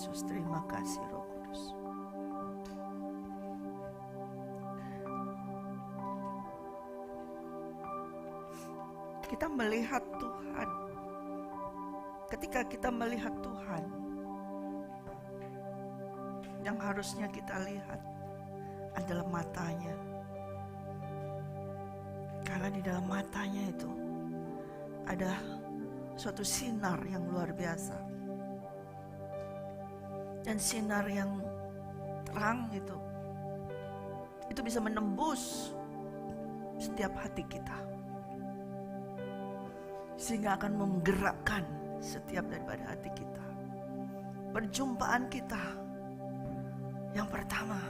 Yesus. Terima kasih Roh Kudus. Kita melihat Tuhan. Ketika kita melihat Tuhan, yang harusnya kita lihat adalah matanya. Karena di dalam matanya itu ada suatu sinar yang luar biasa. Dan sinar yang terang itu bisa menembus setiap hati kita. Sehingga akan menggerakkan setiap daripada hati kita. Perjumpaan kita yang pertama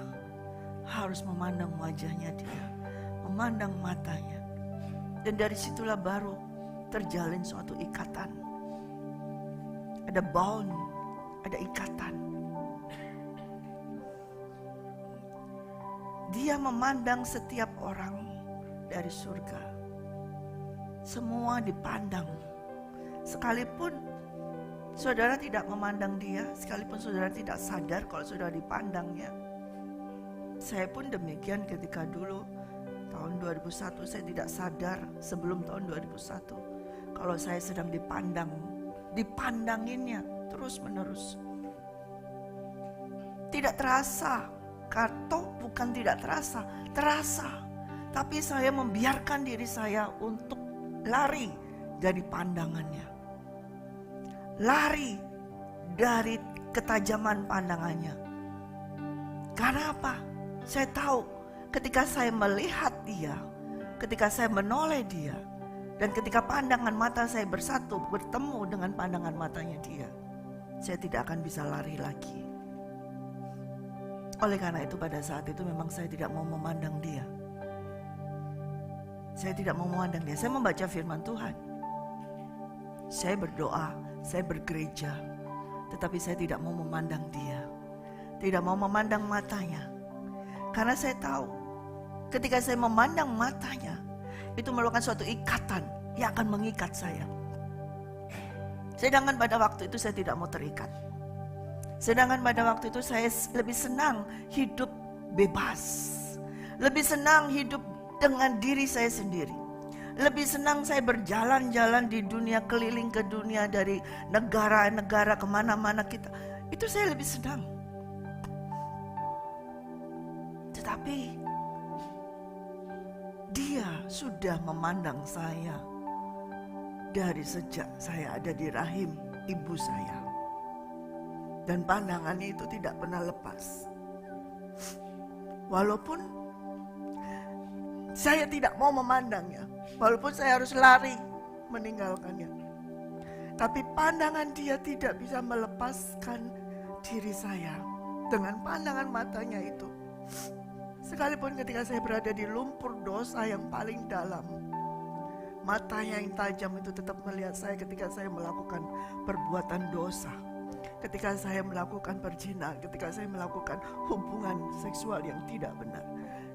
harus memandang wajahnya dia, memandang matanya. Dan dari situlah baru terjalin suatu ikatan. Ada bond, ada ikatan. Dia memandang setiap orang dari surga. Semua dipandang. Sekalipun saudara tidak memandang dia, sekalipun saudara tidak sadar kalau saudara dipandangnya. Saya pun demikian ketika dulu tahun 2001 saya tidak sadar sebelum tahun 2001 kalau saya sedang dipandanginnya terus menerus. Tidak terasa, atau bukan tidak terasa, terasa. Tapi saya membiarkan diri saya untuk lari dari pandangannya. Lari dari ketajaman pandangannya. Karena apa? Saya tahu ketika saya melihat dia, ketika saya menoleh dia, dan ketika pandangan mata saya bersatu, bertemu dengan pandangan matanya dia, saya tidak akan bisa lari lagi. Oleh karena itu pada saat itu memang saya tidak mau memandang dia. Saya tidak mau memandang dia. Saya membaca firman Tuhan. Saya berdoa, saya bergereja. Tetapi saya tidak mau memandang dia. Tidak mau memandang matanya. Karena saya tahu ketika saya memandang matanya, itu merupakan suatu ikatan yang akan mengikat saya. Sedangkan pada waktu itu saya tidak mau terikat. Sedangkan pada waktu itu saya lebih senang hidup bebas. Lebih senang hidup dengan diri saya sendiri. Lebih senang saya berjalan-jalan di dunia, keliling ke dunia dari negara-negara kemana-mana kita. Itu saya lebih senang. Tetapi dia sudah memandang saya dari sejak saya ada di rahim ibu saya. Dan pandangannya itu tidak pernah lepas. Walaupun saya tidak mau memandangnya, walaupun saya harus lari meninggalkannya, tapi pandangan dia tidak bisa melepaskan diri saya dengan pandangan matanya itu. Sekalipun ketika saya berada di lumpur dosa yang paling dalam, matanya yang tajam itu tetap melihat saya ketika saya melakukan perbuatan dosa, ketika saya melakukan perzinahan, ketika saya melakukan hubungan seksual yang tidak benar.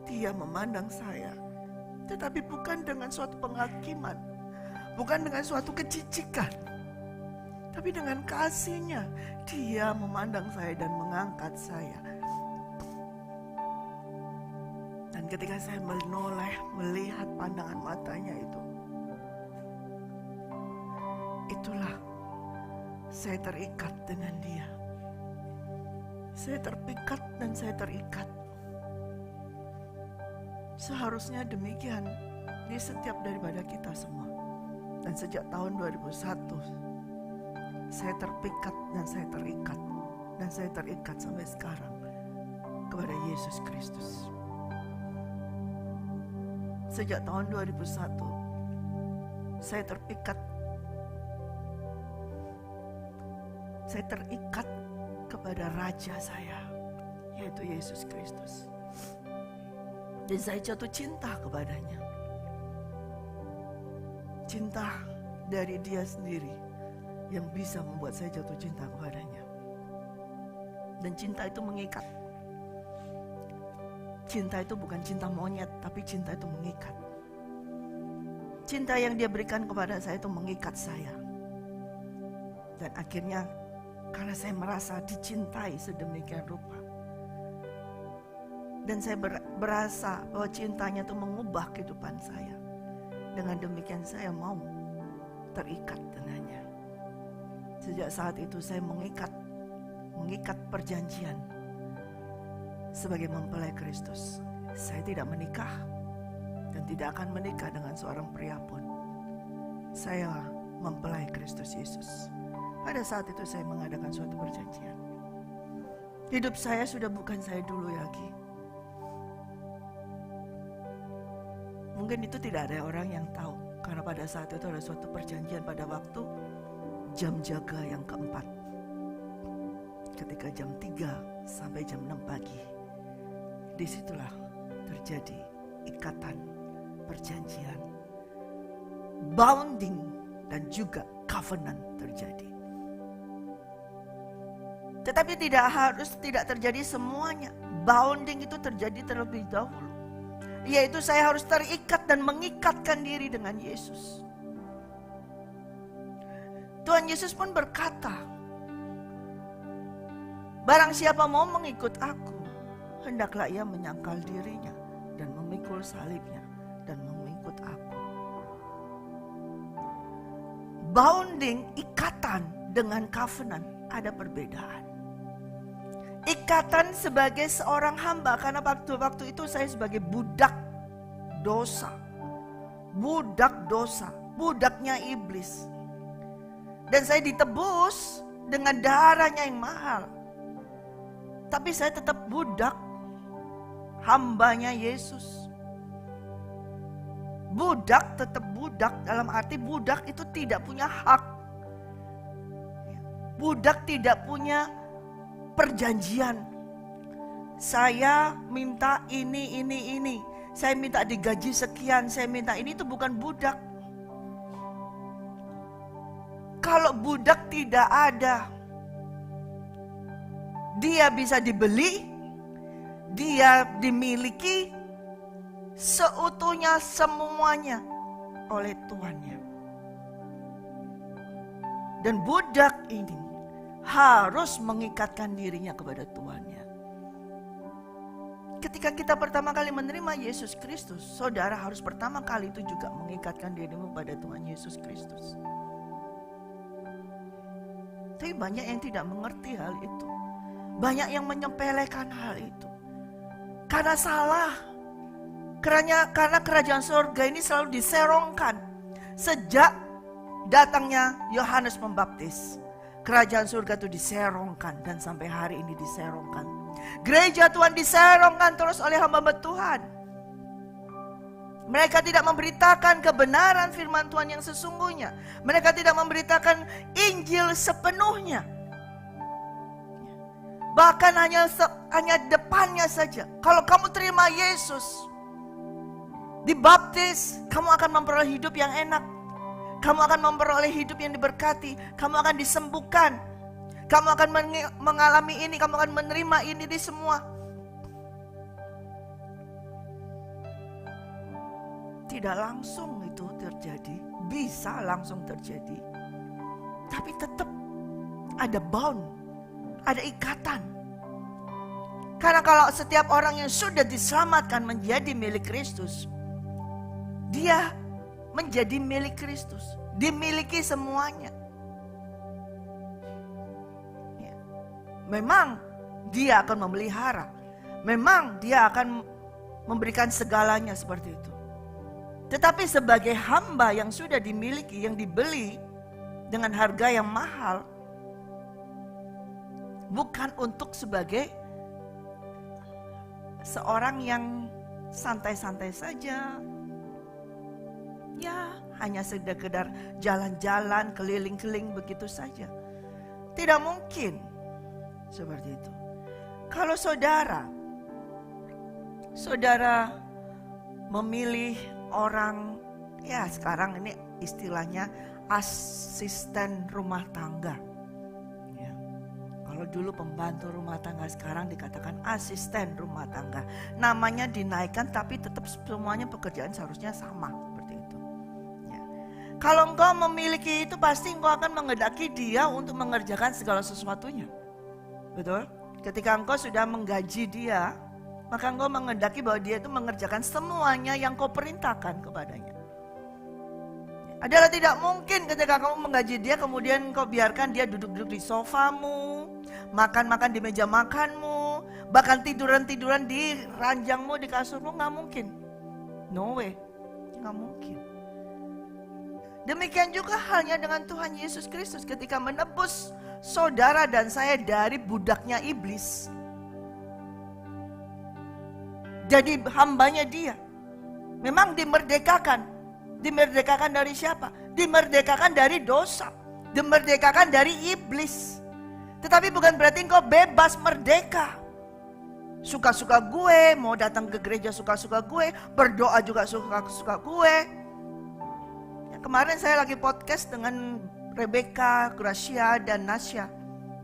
Dia memandang saya, tetapi bukan dengan suatu penghakiman, bukan dengan suatu kejijikan, tapi dengan kasih-Nya. Dia memandang saya dan mengangkat saya. Dan ketika saya menoleh melihat pandangan matanya itu, itulah saya terikat dengan dia. Saya terpikat dan saya terikat. Seharusnya demikian di setiap daripada kita semua. Dan sejak tahun 2001 saya terpikat dan saya terikat. Dan saya terikat sampai sekarang kepada Yesus Kristus. Sejak tahun 2001 saya terpikat. Saya terikat kepada Raja saya, yaitu Yesus Kristus. Dan saya jatuh cinta kepadanya. Cinta dari dia sendiri yang bisa membuat saya jatuh cinta kepadanya. Dan cinta itu mengikat. Cinta itu bukan cinta monyet, tapi cinta itu mengikat. Cinta yang dia berikan kepada saya itu mengikat saya. Dan akhirnya Karena saya merasa dicintai sedemikian rupa. Dan saya berasa bahwa cintanya itu mengubah kehidupan saya. Dengan demikian saya mau terikat dengannya. Sejak saat itu saya mengikat perjanjian sebagai mempelai Kristus. Saya tidak menikah dan tidak akan menikah dengan seorang pria pun. Saya mempelai Kristus Yesus. Pada saat itu saya mengadakan suatu perjanjian. Hidup saya sudah bukan saya dulu lagi. Mungkin itu tidak ada orang yang tahu, karena pada saat itu ada suatu perjanjian pada waktu jam jaga yang keempat. Ketika jam 3 sampai jam 6 pagi, disitulah terjadi ikatan perjanjian, bounding dan juga covenant terjadi. Tetapi tidak terjadi semuanya. Bounding itu terjadi terlebih dahulu, yaitu saya harus terikat dan mengikatkan diri dengan Yesus. Tuhan Yesus pun berkata, barang siapa mau mengikut aku, hendaklah ia menyangkal dirinya dan memikul salibnya dan mengikut aku. Bounding, ikatan, dengan covenant ada perbedaan. Ikatan sebagai seorang hamba, karena waktu itu saya sebagai budak dosa, budaknya iblis. Dan saya ditebus dengan darahnya yang mahal. Tapi saya tetap budak, hambanya Yesus. Budak tetap budak, dalam arti budak itu tidak punya hak. Budak tidak punya perjanjian. Saya minta ini. Saya minta digaji sekian, saya minta ini, itu bukan budak. Kalau budak tidak ada, dia bisa dibeli, dia dimiliki seutuhnya semuanya oleh tuannya. Dan budak ini harus mengikatkan dirinya kepada tuannya. Ketika kita pertama kali menerima Yesus Kristus, saudara harus pertama kali itu juga mengikatkan dirimu pada Tuhan Yesus Kristus. Tapi banyak yang tidak mengerti hal itu. Banyak yang menyepelekan hal itu. Karena salah. Karena kerajaan surga ini selalu diserongkan. Sejak datangnya Yohanes Pembaptis, kerajaan surga itu diserongkan dan sampai hari ini diserongkan. Gereja Tuhan diserongkan terus oleh hamba-hamba Tuhan. Mereka tidak memberitakan kebenaran firman Tuhan yang sesungguhnya. Mereka tidak memberitakan Injil sepenuhnya. Bahkan hanya depannya saja. Kalau kamu terima Yesus, dibaptis, kamu akan memperoleh hidup yang enak. Kamu akan memperoleh hidup yang diberkati. Kamu akan disembuhkan. Kamu akan mengalami ini. Kamu akan menerima ini semua. Tidak langsung itu terjadi. Bisa langsung terjadi. Tapi tetap ada bound. Ada ikatan. Karena kalau setiap orang yang sudah diselamatkan menjadi milik Kristus, dia menjadi milik Kristus, dimiliki semuanya. Ya. Memang dia akan memelihara, memang dia akan memberikan segalanya seperti itu. Tetapi sebagai hamba yang sudah dimiliki, yang dibeli dengan harga yang mahal, bukan untuk sebagai seorang yang santai-santai saja. Ya, hanya sekedar jalan-jalan, keliling-keliling begitu saja. Tidak mungkin seperti itu. Kalau saudara memilih orang, ya sekarang ini istilahnya asisten rumah tangga. Ya. Kalau dulu pembantu rumah tangga, sekarang dikatakan asisten rumah tangga. Namanya dinaikkan tapi tetap semuanya pekerjaan seharusnya sama. Kalau engkau memiliki itu, pasti engkau akan menghendaki dia untuk mengerjakan segala sesuatunya. Betul? Ketika engkau sudah menggaji dia, maka engkau menghendaki bahwa dia itu mengerjakan semuanya yang kau perintahkan kepadanya. Adalah tidak mungkin ketika kamu menggaji dia, kemudian kau biarkan dia duduk-duduk di sofamu, makan-makan di meja makanmu, bahkan tiduran-tiduran di ranjangmu, di kasurmu. Nggak mungkin. No way. Nggak mungkin. Demikian juga halnya dengan Tuhan Yesus Kristus ketika menebus saudara dan saya dari budaknya iblis. Jadi hambanya dia. Memang dimerdekakan. Dimerdekakan dari siapa? Dimerdekakan dari dosa. Dimerdekakan dari iblis. Tetapi bukan berarti engkau bebas merdeka. Suka-suka gue, mau datang ke gereja suka-suka gue, berdoa juga suka-suka gue. Kemarin saya lagi podcast dengan Rebecca, Gracia, dan Nasya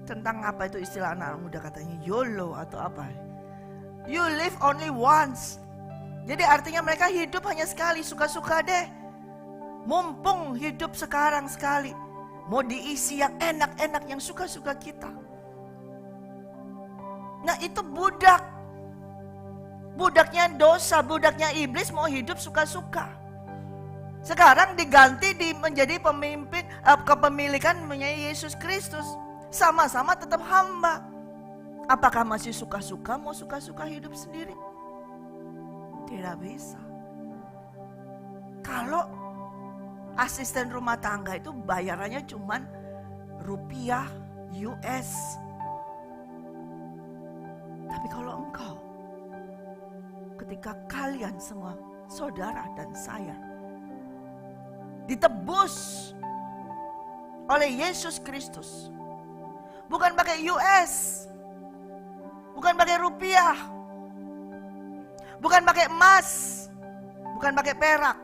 tentang apa itu istilah anak muda, katanya YOLO atau apa. You live only once. Jadi artinya mereka hidup hanya sekali, suka-suka deh. Mumpung hidup sekarang sekali, mau diisi yang enak-enak, yang suka-suka kita. Nah itu budak. Budaknya dosa, budaknya iblis, mau hidup suka-suka. Sekarang diganti menjadi pemimpin, kepemilikan menjadi Yesus Kristus. Sama-sama tetap hamba. Apakah masih suka-suka, mau suka-suka hidup sendiri? Tidak bisa. Kalau asisten rumah tangga itu bayarannya cuman rupiah US. Tapi kalau engkau, ketika kalian semua, saudara dan saya, ditebus oleh Yesus Kristus, bukan pakai US, bukan pakai rupiah, bukan pakai emas, bukan pakai perak,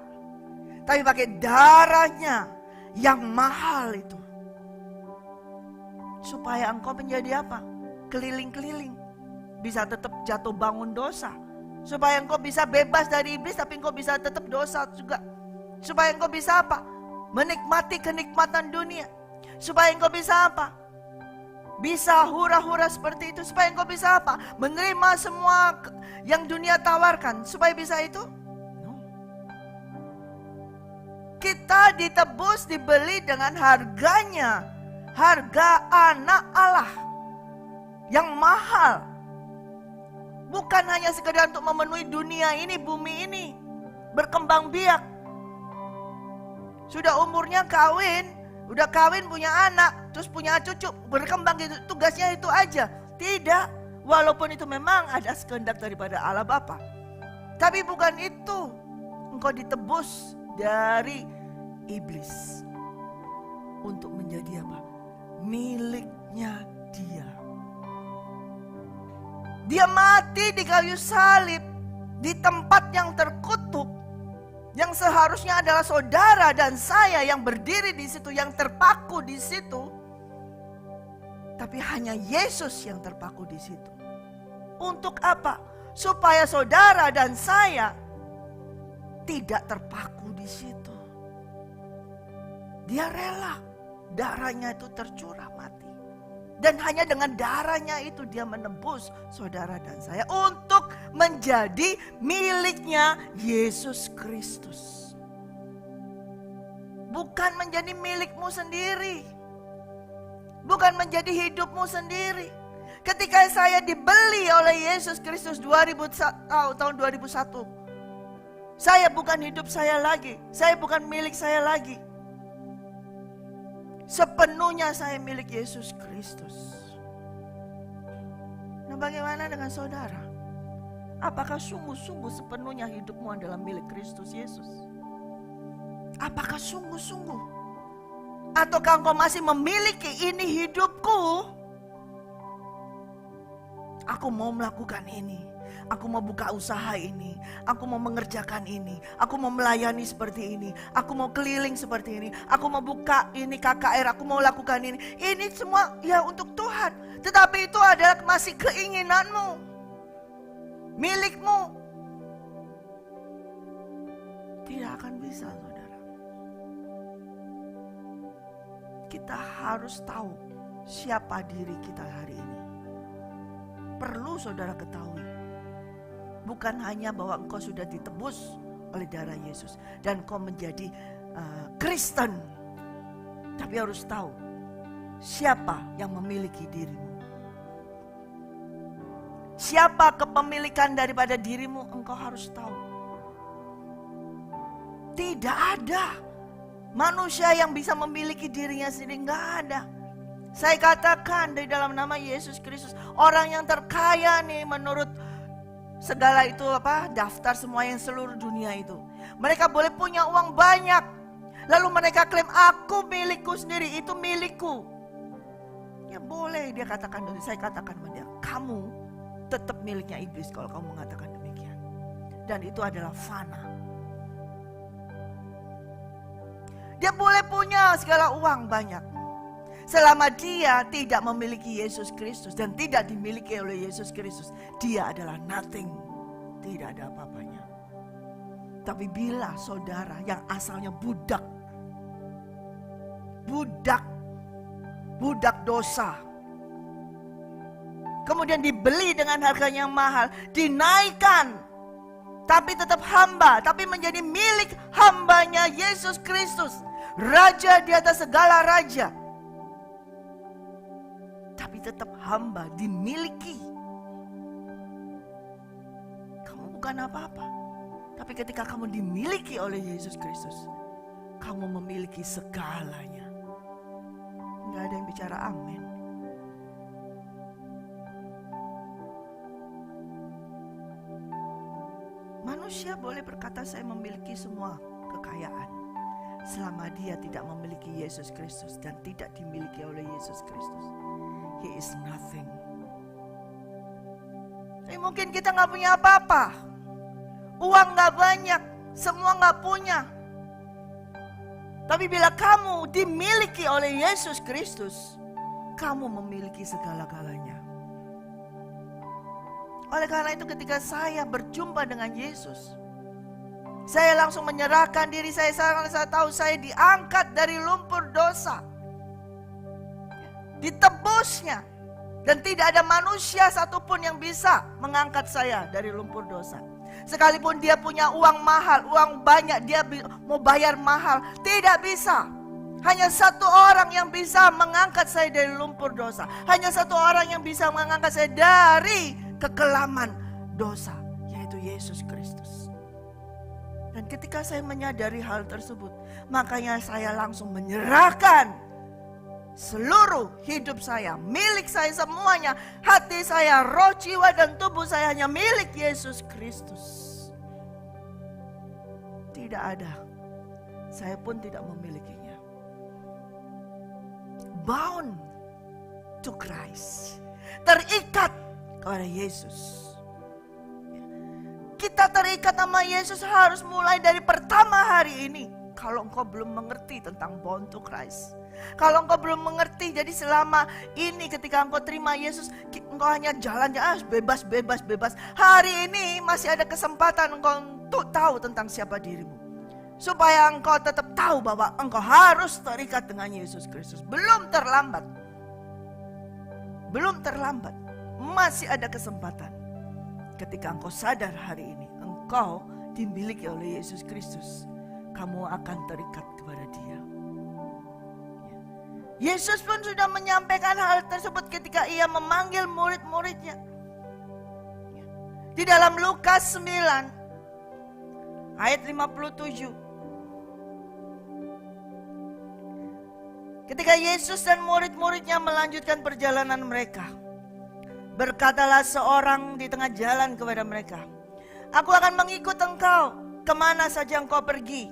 tapi pakai darahnya yang mahal itu. Supaya engkau menjadi apa? Keliling-keliling. Bisa tetap jatuh bangun dosa. Supaya engkau bisa bebas dari iblis, tapi engkau bisa tetap dosa juga. Supaya engkau bisa apa? Menikmati kenikmatan dunia. Supaya engkau bisa apa? Bisa hura-hura seperti itu. Supaya engkau bisa apa? Menerima semua yang dunia tawarkan. Supaya bisa itu? No. Kita ditebus, dibeli dengan harganya. Harga anak Allah yang mahal. Bukan hanya sekedar untuk memenuhi dunia ini, bumi ini. Berkembang biak. Sudah umurnya kawin, udah kawin punya anak, terus punya cucu, berkembang gitu, tugasnya itu aja. Tidak, walaupun itu memang ada kehendak daripada Allah Bapa. Tapi bukan itu. Engkau ditebus dari iblis. Untuk menjadi apa? Miliknya dia. Dia mati di kayu salib, di tempat yang terkutuk. Yang seharusnya adalah saudara dan saya yang berdiri di situ, yang terpaku di situ. Tapi hanya Yesus yang terpaku di situ. Untuk apa? Supaya saudara dan saya tidak terpaku di situ. Dia rela, darahnya itu tercurah mati. Dan hanya dengan darahnya itu dia menebus saudara dan saya untuk menjadi miliknya Yesus Kristus. Bukan menjadi milikmu sendiri. Bukan menjadi hidupmu sendiri. Ketika saya dibeli oleh Yesus Kristus tahun 2001. Saya bukan hidup saya lagi. Saya bukan milik saya lagi. Sepenuhnya saya milik Yesus Kristus. Nah, bagaimana dengan saudara? Apakah sungguh-sungguh sepenuhnya hidupmu adalah milik Kristus Yesus? Apakah sungguh-sungguh? Ataukah engkau masih memiliki ini hidupku? Aku mau melakukan ini. Aku mau buka usaha ini. Aku mau mengerjakan ini. Aku mau melayani seperti ini. Aku mau keliling seperti ini. Aku mau buka ini KKR. Aku mau lakukan ini. Ini semua ya untuk Tuhan. Tetapi itu adalah masih keinginanmu. Milikmu. Tidak akan bisa, saudara. kita harus tahu siapa diri kita hari ini. Perlu saudara ketahui, bukan hanya bahwa engkau sudah ditebus oleh darah Yesus dan engkau menjadi Kristen, tapi harus tahu siapa yang memiliki dirimu. Siapa kepemilikan daripada dirimu, engkau harus tahu. Tidak ada manusia yang bisa memiliki dirinya sendiri, nggak ada. Saya katakan dari dalam nama Yesus Kristus, orang yang terkaya nih menurut segala itu daftar semua yang seluruh dunia itu. Mereka boleh punya uang banyak, lalu mereka klaim aku milikku sendiri, itu milikku. Ya boleh dia katakan, saya katakan sama dia, kamu tetap miliknya iblis kalau kamu mengatakan demikian. Dan itu adalah fana. Dia boleh punya segala uang banyak, selama dia tidak memiliki Yesus Kristus dan tidak dimiliki oleh Yesus Kristus, dia adalah nothing, tidak ada apa-apanya. Tapi bila saudara yang asalnya budak dosa, kemudian dibeli dengan harganya yang mahal, dinaikkan, tapi tetap hamba, tapi menjadi milik hambanya Yesus Kristus, Raja di atas segala raja, tapi tetap hamba, dimiliki. Kamu bukan apa-apa, tapi ketika kamu dimiliki oleh Yesus Kristus, kamu memiliki segalanya. Enggak ada yang bicara amin. Manusia boleh berkata saya memiliki semua kekayaan, selama dia tidak memiliki Yesus Kristus dan tidak dimiliki oleh Yesus Kristus, he is nothing. Tapi mungkin kita gak punya apa-apa, uang gak banyak, semua gak punya. Tapi bila kamu dimiliki oleh Yesus Kristus, kamu memiliki segala-galanya. Oleh karena itu ketika saya berjumpa dengan Yesus, saya langsung menyerahkan diri saya tahu saya diangkat dari lumpur dosa, ditebusnya, dan tidak ada manusia satupun yang bisa mengangkat saya dari lumpur dosa. Sekalipun dia punya uang mahal, uang banyak, dia mau bayar mahal, tidak bisa. Hanya satu orang yang bisa mengangkat saya dari lumpur dosa. Hanya satu orang yang bisa mengangkat saya dari kekelaman dosa, yaitu Yesus Kristus. Dan ketika saya menyadari hal tersebut, makanya saya langsung menyerahkan seluruh hidup saya, milik saya semuanya, hati saya, roh, jiwa, dan tubuh saya hanya milik Yesus Kristus. Tidak ada, saya pun tidak memilikinya. Bound to Christ, terikat kepada Yesus. Kita terikat sama Yesus harus mulai dari pertama hari ini. Kalau engkau belum mengerti tentang bound to Christ, kalau engkau belum mengerti, jadi selama ini ketika engkau terima Yesus, engkau hanya jalan bebas. Hari ini masih ada kesempatan engkau untuk tahu tentang siapa dirimu, supaya engkau tetap tahu bahwa engkau harus terikat dengan Yesus Kristus. Belum terlambat, masih ada kesempatan. Ketika engkau sadar hari ini, engkau dimiliki oleh Yesus Kristus, kamu akan terikat kepada Dia. Yesus pun sudah menyampaikan hal tersebut ketika ia memanggil murid-muridnya. Di dalam Lukas 9 ayat 57. Ketika Yesus dan murid-muridnya melanjutkan perjalanan mereka, berkatalah seorang di tengah jalan kepada mereka, "Aku akan mengikut engkau kemana saja engkau pergi."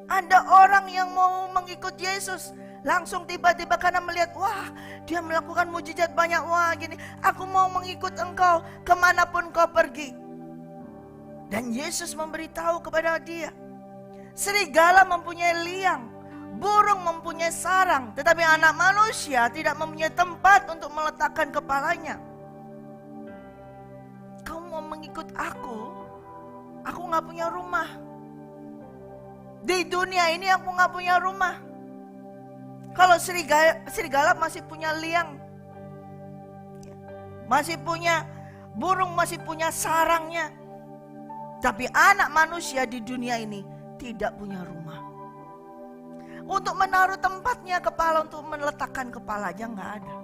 Ada orang yang mau mengikut Yesus, langsung tiba-tiba karena melihat, wah dia melakukan mujizat banyak, wah gini, aku mau mengikut engkau kemanapun kau pergi. Dan Yesus memberitahu kepada dia, serigala mempunyai liang, burung mempunyai sarang, tetapi anak manusia tidak mempunyai tempat untuk meletakkan kepalanya. Kau mau mengikut aku gak punya rumah. Di dunia ini aku gak punya rumah. Kalau serigala masih punya liang, masih punya burung, masih punya sarangnya. Tapi anak manusia di dunia ini tidak punya rumah. Untuk menaruh tempatnya kepala, untuk meletakkan kepalanya nggak ada.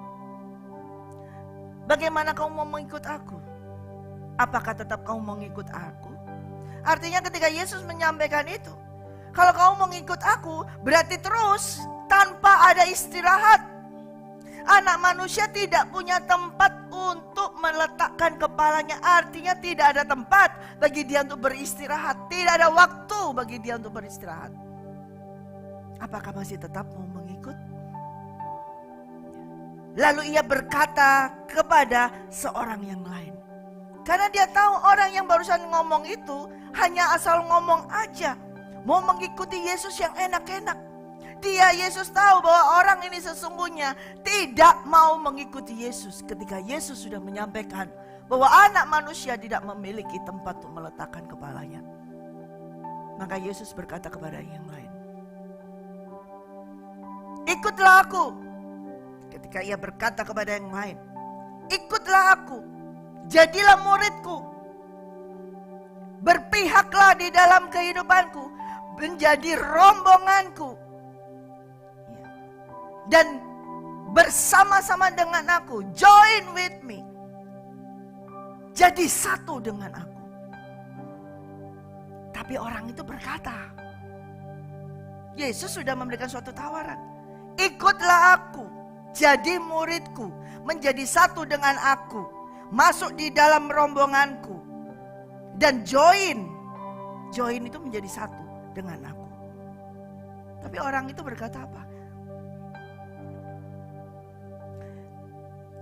Bagaimana kamu mau mengikut aku? Apakah tetap kamu mau mengikut aku? Artinya ketika Yesus menyampaikan itu, kalau kamu mau mengikut aku, berarti terus tanpa ada istirahat. Anak manusia tidak punya tempat untuk meletakkan kepalanya. Artinya tidak ada tempat bagi dia untuk beristirahat. Tidak ada waktu bagi dia untuk beristirahat. Apakah masih tetap mau mengikut? Lalu ia berkata kepada seorang yang lain. Karena dia tahu orang yang barusan ngomong itu hanya asal ngomong aja. Mau mengikuti Yesus yang enak-enak. Yesus tahu bahwa orang ini sesungguhnya tidak mau mengikuti Yesus. Ketika Yesus sudah menyampaikan bahwa anak manusia tidak memiliki tempat untuk meletakkan kepalanya. Maka Yesus berkata kepada yang lain, ikutlah aku. Ketika ia berkata kepada yang lain, ikutlah aku, jadilah muridku, berpihaklah di dalam kehidupanku, menjadi rombonganku, dan bersama-sama dengan aku, join with me, jadi satu dengan aku. Tapi orang itu berkata, Yesus sudah memberikan suatu tawaran, ikutlah aku, jadi muridku, menjadi satu dengan aku, masuk di dalam rombonganku, dan join itu menjadi satu dengan aku. Tapi orang itu berkata apa?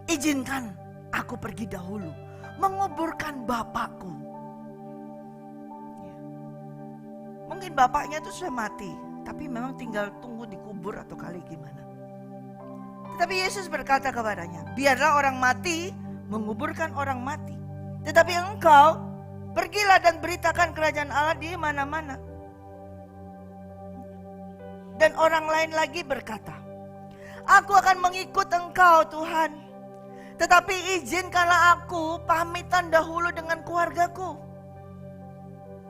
Izinkan aku pergi dahulu menguburkan bapakku. Mungkin bapaknya itu sudah mati, tapi memang tinggal tunggu dikubur atau kali gimana. Tetapi Yesus berkata kepadanya, biarlah orang mati menguburkan orang mati. Tetapi engkau pergilah dan beritakan kerajaan Allah di mana-mana. Dan orang lain lagi berkata, aku akan mengikut engkau Tuhan, tetapi izinkanlah aku pamitan dahulu dengan keluargaku.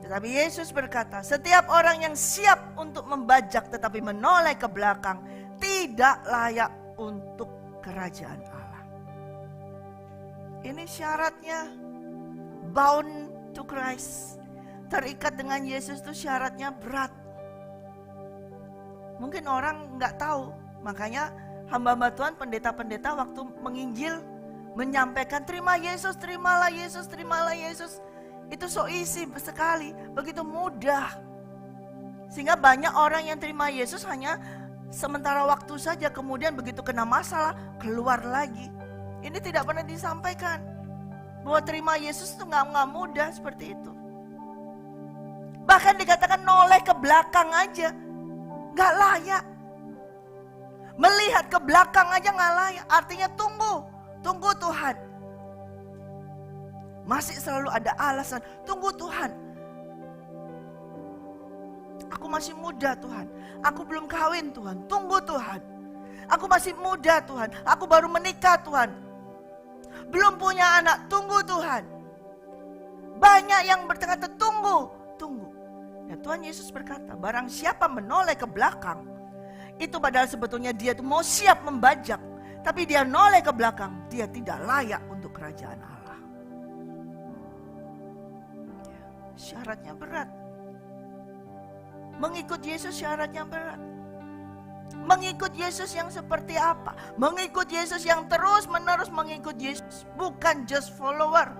Tetapi Yesus berkata, setiap orang yang siap untuk membajak tetapi menoleh ke belakang tidak layak untuk kerajaan Allah. Ini syaratnya, bound to Christ. Terikat dengan Yesus itu syaratnya berat. Mungkin orang nggak tahu, makanya hamba-hamba Tuhan, pendeta-pendeta waktu menginjil menyampaikan terima Yesus, terimalah Yesus, terimalah Yesus. Itu so easy sekali, begitu mudah. Sehingga banyak orang yang terima Yesus hanya sementara waktu saja, kemudian begitu kena masalah keluar lagi. Ini tidak pernah disampaikan bahwa terima Yesus itu nggak mudah seperti itu. Bahkan dikatakan noleh ke belakang aja nggak layak. Melihat ke belakang aja nggak layak. Artinya tunggu Tuhan. Masih selalu ada alasan, tunggu Tuhan. Aku masih muda Tuhan, aku belum kawin Tuhan, tunggu Tuhan. Aku masih muda Tuhan, aku baru menikah Tuhan, belum punya anak, tunggu Tuhan. Banyak yang berkata tunggu. Ya Tuhan Yesus berkata, barang siapa menoleh ke belakang, itu padahal sebetulnya dia itu mau siap membajak, tapi dia noleh ke belakang, dia tidak layak untuk kerajaan Allah. Syaratnya berat. Mengikut Yesus syaratnya berat. Mengikut Yesus yang seperti apa? Mengikut Yesus yang terus menerus mengikut Yesus. Bukan just follower,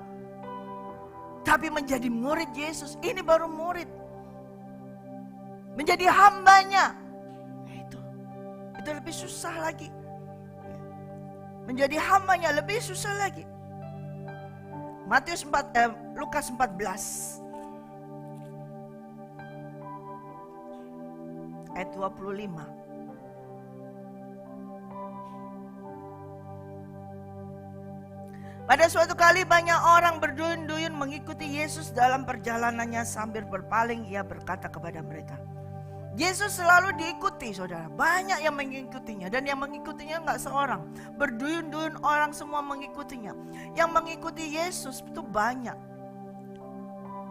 tapi menjadi murid Yesus. Ini baru murid. Menjadi hambanya, itu lebih susah lagi. Menjadi hambanya lebih susah lagi. Lukas 14 ayat 25. Pada suatu kali banyak orang berduyun-duyun mengikuti Yesus dalam perjalanannya, sambil berpaling ia berkata kepada mereka, Yesus selalu diikuti, saudara. Banyak yang mengikutinya, dan yang mengikutinya nggak seorang. Berduyun-duyun orang semua mengikutinya. Yang mengikuti Yesus itu banyak.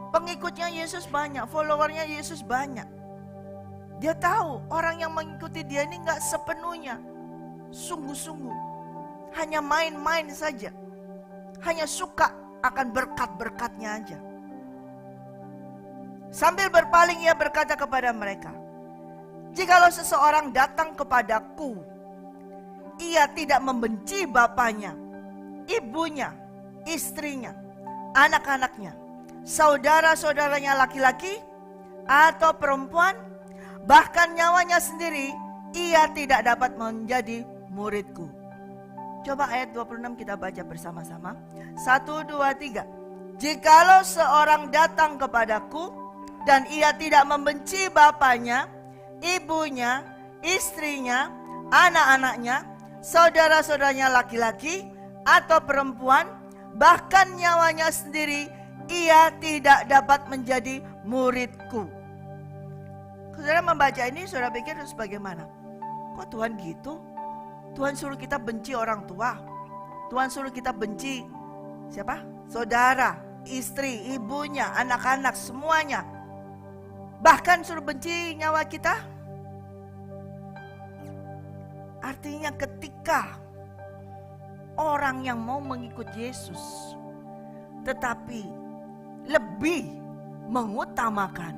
Pengikutnya Yesus banyak, followernya Yesus banyak. Dia tahu orang yang mengikuti dia ini nggak sepenuhnya sungguh-sungguh, hanya main-main saja, hanya suka akan berkat-berkatnya aja. Sambil berpaling ia berkata kepada mereka, jikalau seseorang datang kepadaku, ia tidak membenci bapaknya, ibunya, istrinya, anak-anaknya, saudara-saudaranya laki-laki atau perempuan, bahkan nyawanya sendiri, ia tidak dapat menjadi muridku. Coba ayat 26 kita baca bersama-sama. 1, 2, 3. Jikalau seorang datang kepadaku dan ia tidak membenci bapaknya, ibunya, istrinya, anak-anaknya, saudara-saudaranya laki-laki atau perempuan, bahkan nyawanya sendiri, ia tidak dapat menjadi muridku. Saudara membaca ini, saudara pikir terus bagaimana? Kok Tuhan gitu? Tuhan suruh kita benci orang tua. Tuhan suruh kita benci siapa? Saudara, istri, ibunya, anak-anak, semuanya. Bahkan suruh benci nyawa kita. Artinya ketika orang yang mau mengikut Yesus tetapi lebih mengutamakan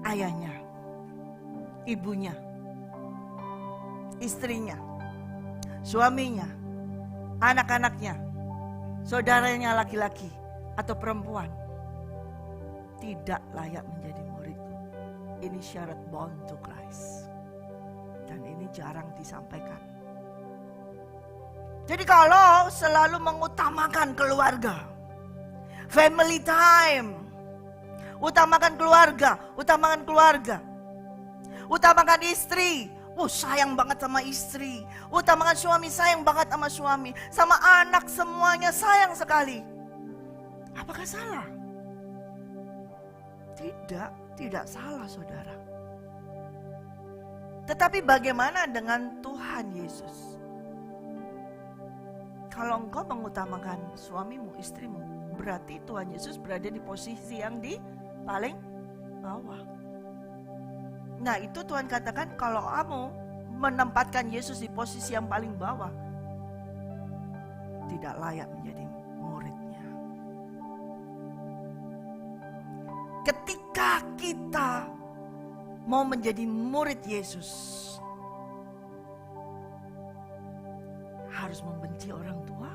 ayahnya, ibunya, istrinya, suaminya, anak-anaknya, saudaranya laki-laki atau perempuan, tidak layak menjadi muridku. Ini syarat born to Christ. Dan ini jarang disampaikan. Jadi kalau selalu mengutamakan keluarga, family time, utamakan keluarga, utamakan istri, sayang banget sama istri, utamakan suami, sayang banget sama suami, sama anak semuanya sayang sekali. Apakah salah? Tidak salah, saudara. Tetapi bagaimana dengan Tuhan Yesus? Kalau engkau mengutamakan suamimu, istrimu, berarti Tuhan Yesus berada di posisi yang di paling bawah. Nah, itu Tuhan katakan kalau kamu menempatkan Yesus di posisi yang paling bawah, tidak layak menjadi muridnya. Ketika kita mau menjadi murid Yesus, harus membenci orang tua,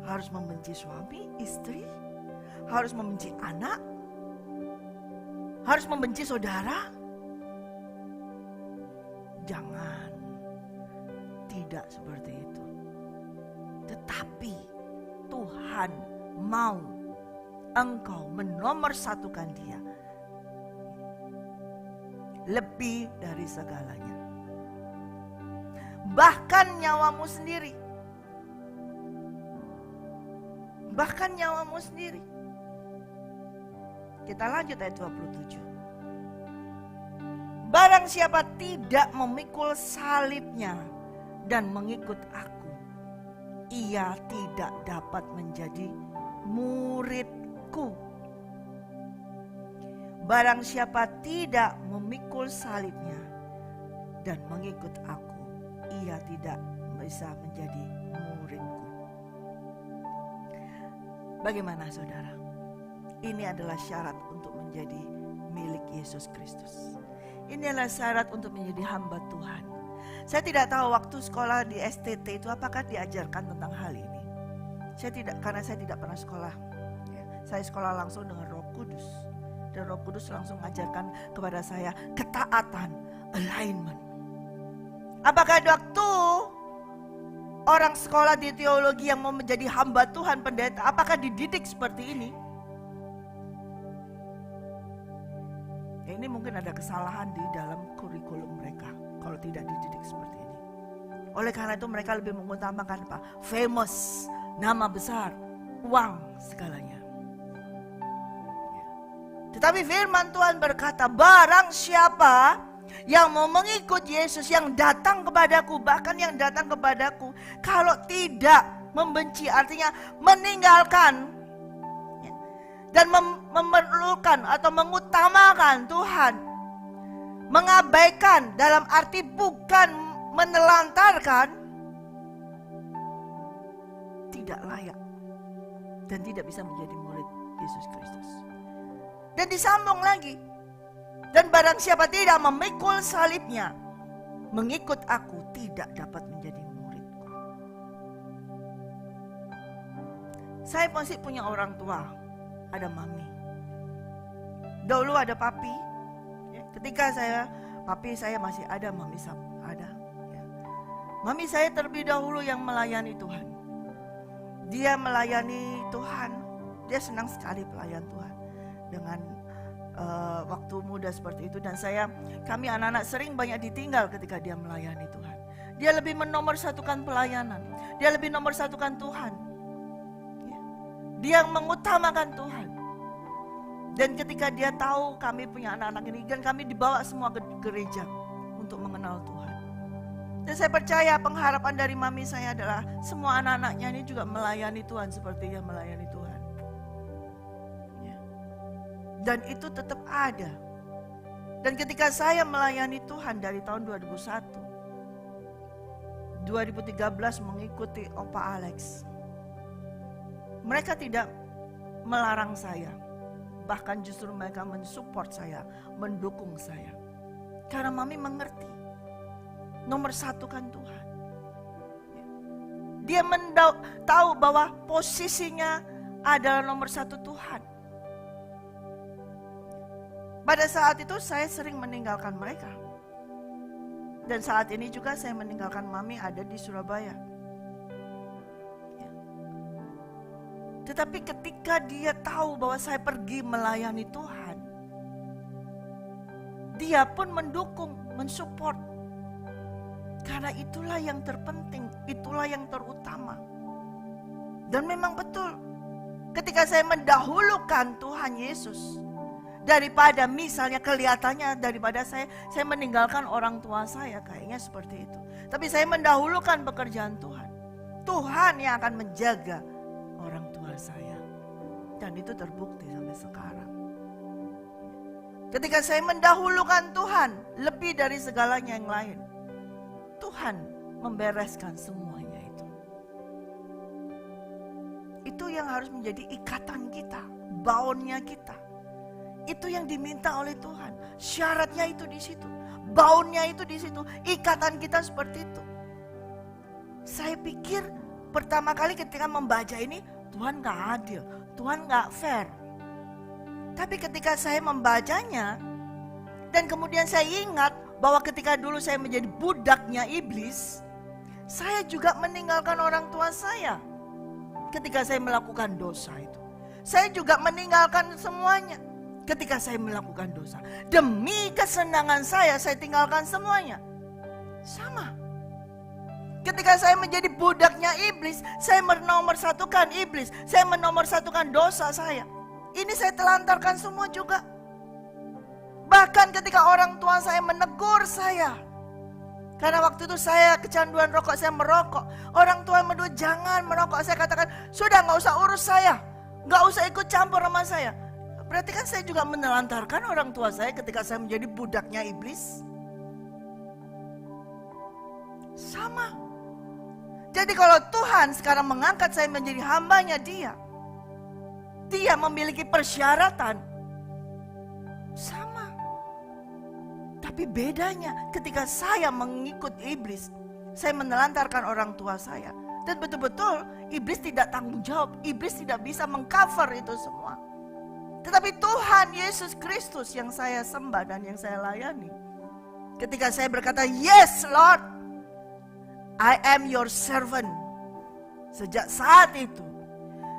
harus membenci suami, istri, harus membenci anak, harus membenci saudara. Jangan, tidak seperti itu. Tetapi Tuhan mau engkau menomorsatukan Dia lebih dari segalanya, bahkan nyawamu sendiri. Bahkan nyawamu sendiri. Kita lanjut ayat 27. Barang siapa tidak memikul salibnya dan mengikut aku, ia tidak dapat menjadi muridku. Barang siapa tidak memikul salibnya dan mengikut aku, ia tidak bisa menjadi muridku. Bagaimana, saudara? Ini adalah syarat untuk menjadi milik Yesus Kristus. Ini adalah syarat untuk menjadi hamba Tuhan. Saya tidak tahu waktu sekolah di STT itu apakah diajarkan tentang hal ini. Karena saya tidak pernah sekolah. Saya sekolah langsung dengan Roh Kudus. Dan Roh Kudus langsung mengajarkan kepada saya ketaatan, alignment. Apakah waktu orang sekolah di teologi yang mau menjadi hamba Tuhan, pendeta, apakah dididik seperti ini? Ya, ini mungkin ada kesalahan di dalam kurikulum mereka kalau tidak dididik seperti ini. Oleh karena itu mereka lebih mengutamakan apa? Famous, nama besar, uang, segalanya. Tetapi firman Tuhan berkata, barang siapa yang mau mengikut Yesus, yang datang kepadaku, bahkan yang datang kepadaku, kalau tidak membenci, artinya meninggalkan dan memerlukan atau mengutamakan Tuhan, mengabaikan dalam arti bukan menelantarkan, tidak layak dan tidak bisa menjadi murid Yesus Kristus. Dan disambung lagi, dan barang siapa tidak memikul salibnya, mengikut aku, tidak dapat menjadi muridku. Saya masih punya orang tua, ada mami. Dulu ada papi. Ketika papi saya masih ada, mami ada. Mami saya terlebih dahulu yang melayani Tuhan. Dia melayani Tuhan, dia senang sekali pelayan Tuhan dengan waktu muda seperti itu. Dan kami anak-anak sering banyak ditinggal ketika dia melayani Tuhan. Dia lebih menomorsatukan pelayanan, dia lebih menomorsatukan Tuhan, dia mengutamakan Tuhan. Dan ketika dia tahu kami punya anak-anak ini, dan kami dibawa semua ke gereja untuk mengenal Tuhan. Dan saya percaya pengharapan dari mami saya adalah semua anak-anaknya ini juga melayani Tuhan seperti dia melayani Tuhan. Dan itu tetap ada. Dan ketika saya melayani Tuhan dari tahun 2001, 2013 mengikuti Opa Alex, mereka tidak melarang saya, bahkan justru mereka mensupport saya, mendukung saya. Karena mami mengerti, nomor satu kan Tuhan. Dia tahu bahwa posisinya adalah nomor satu Tuhan. Pada saat itu saya sering meninggalkan mereka. Dan saat ini juga saya meninggalkan mami ada di Surabaya. Tetapi ketika dia tahu bahwa saya pergi melayani Tuhan, dia pun mendukung, mensupport. Karena itulah yang terpenting, itulah yang terutama. Dan memang betul, ketika saya mendahulukan Tuhan Yesus, daripada misalnya kelihatannya daripada saya meninggalkan orang tua saya, kayaknya seperti itu. Tapi saya mendahulukan pekerjaan Tuhan. Tuhan yang akan menjaga orang tua saya. Dan itu terbukti sampai sekarang. Ketika saya mendahulukan Tuhan lebih dari segalanya yang lain, Tuhan membereskan semuanya itu. Itu yang harus menjadi ikatan kita, baunnya kita. Itu yang diminta oleh Tuhan. Syaratnya itu di situ, baunnya itu di situ, ikatan kita seperti itu. Saya pikir pertama kali ketika membaca ini, Tuhan gak adil, Tuhan gak fair. Tapi ketika saya membacanya, dan kemudian saya ingat bahwa ketika dulu saya menjadi budaknya iblis, saya juga meninggalkan orang tua saya. Ketika saya melakukan dosa itu, saya juga meninggalkan semuanya. Ketika saya melakukan dosa, demi kesenangan saya tinggalkan semuanya. Sama. Ketika saya menjadi budaknya iblis, saya menomorsatukan iblis, saya menomorsatukan dosa saya. Ini saya telantarkan semua juga. Bahkan ketika orang tua saya menegur saya, karena waktu itu saya kecanduan rokok, saya merokok. Orang tua menegur, jangan merokok. Saya katakan, sudah gak usah urus saya, gak usah ikut campur sama saya. Berarti kan saya juga menelantarkan orang tua saya ketika saya menjadi budaknya iblis. Sama. Jadi kalau Tuhan sekarang mengangkat saya menjadi hambanya Dia memiliki persyaratan. Sama. Tapi bedanya ketika saya mengikut iblis, saya menelantarkan orang tua saya. Dan betul-betul iblis tidak tanggung jawab, iblis tidak bisa mengcover itu semua. Tetapi Tuhan Yesus Kristus yang saya sembah dan yang saya layani, ketika saya berkata, yes Lord, I am your servant. Sejak saat itu,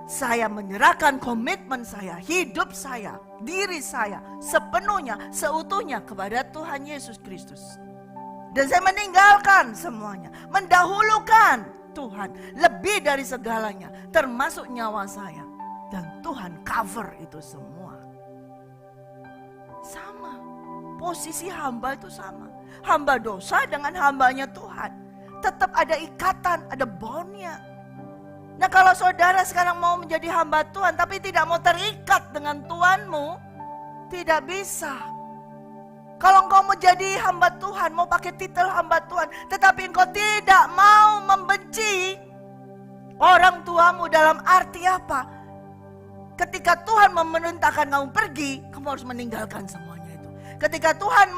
saya menyerahkan komitmen saya, hidup saya, diri saya, sepenuhnya, seutuhnya kepada Tuhan Yesus Kristus. Dan saya meninggalkan semuanya, mendahulukan Tuhan lebih dari segalanya, termasuk nyawa saya. Dan Tuhan cover itu semua. posisi hamba itu sama. Hamba dosa dengan hambanya Tuhan. Tetap ada ikatan, ada bondnya. Nah kalau saudara sekarang mau menjadi hamba Tuhan tapi tidak mau terikat dengan Tuhanmu, tidak bisa. Kalau engkau mau jadi hamba Tuhan, mau pakai titel hamba Tuhan, tetapi engkau tidak mau membenci orang tuamu, dalam arti apa? Ketika Tuhan memerintahkan kamu pergi, kamu harus meninggalkan semuanya itu. Ketika Tuhan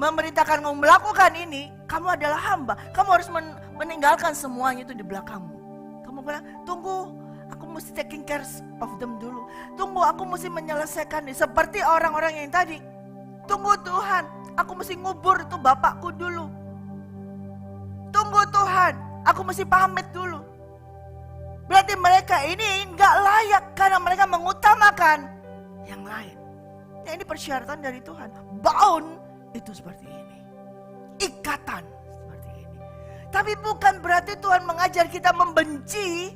memerintahkan kamu melakukan ini, kamu adalah hamba. Kamu harus meninggalkan semuanya itu di belakangmu. Kamu bilang, tunggu, aku mesti taking care of them dulu. Tunggu, aku mesti menyelesaikan ini. Seperti orang-orang yang tadi. Tunggu Tuhan, aku mesti ngubur itu bapakku dulu. Tunggu Tuhan, aku mesti pamit dulu. Berarti mereka ini nggak layak karena mereka mengutamakan yang lain. Ya, ini persyaratan dari Tuhan. Bound itu seperti ini. Ikatan seperti ini. Tapi bukan berarti Tuhan mengajar kita membenci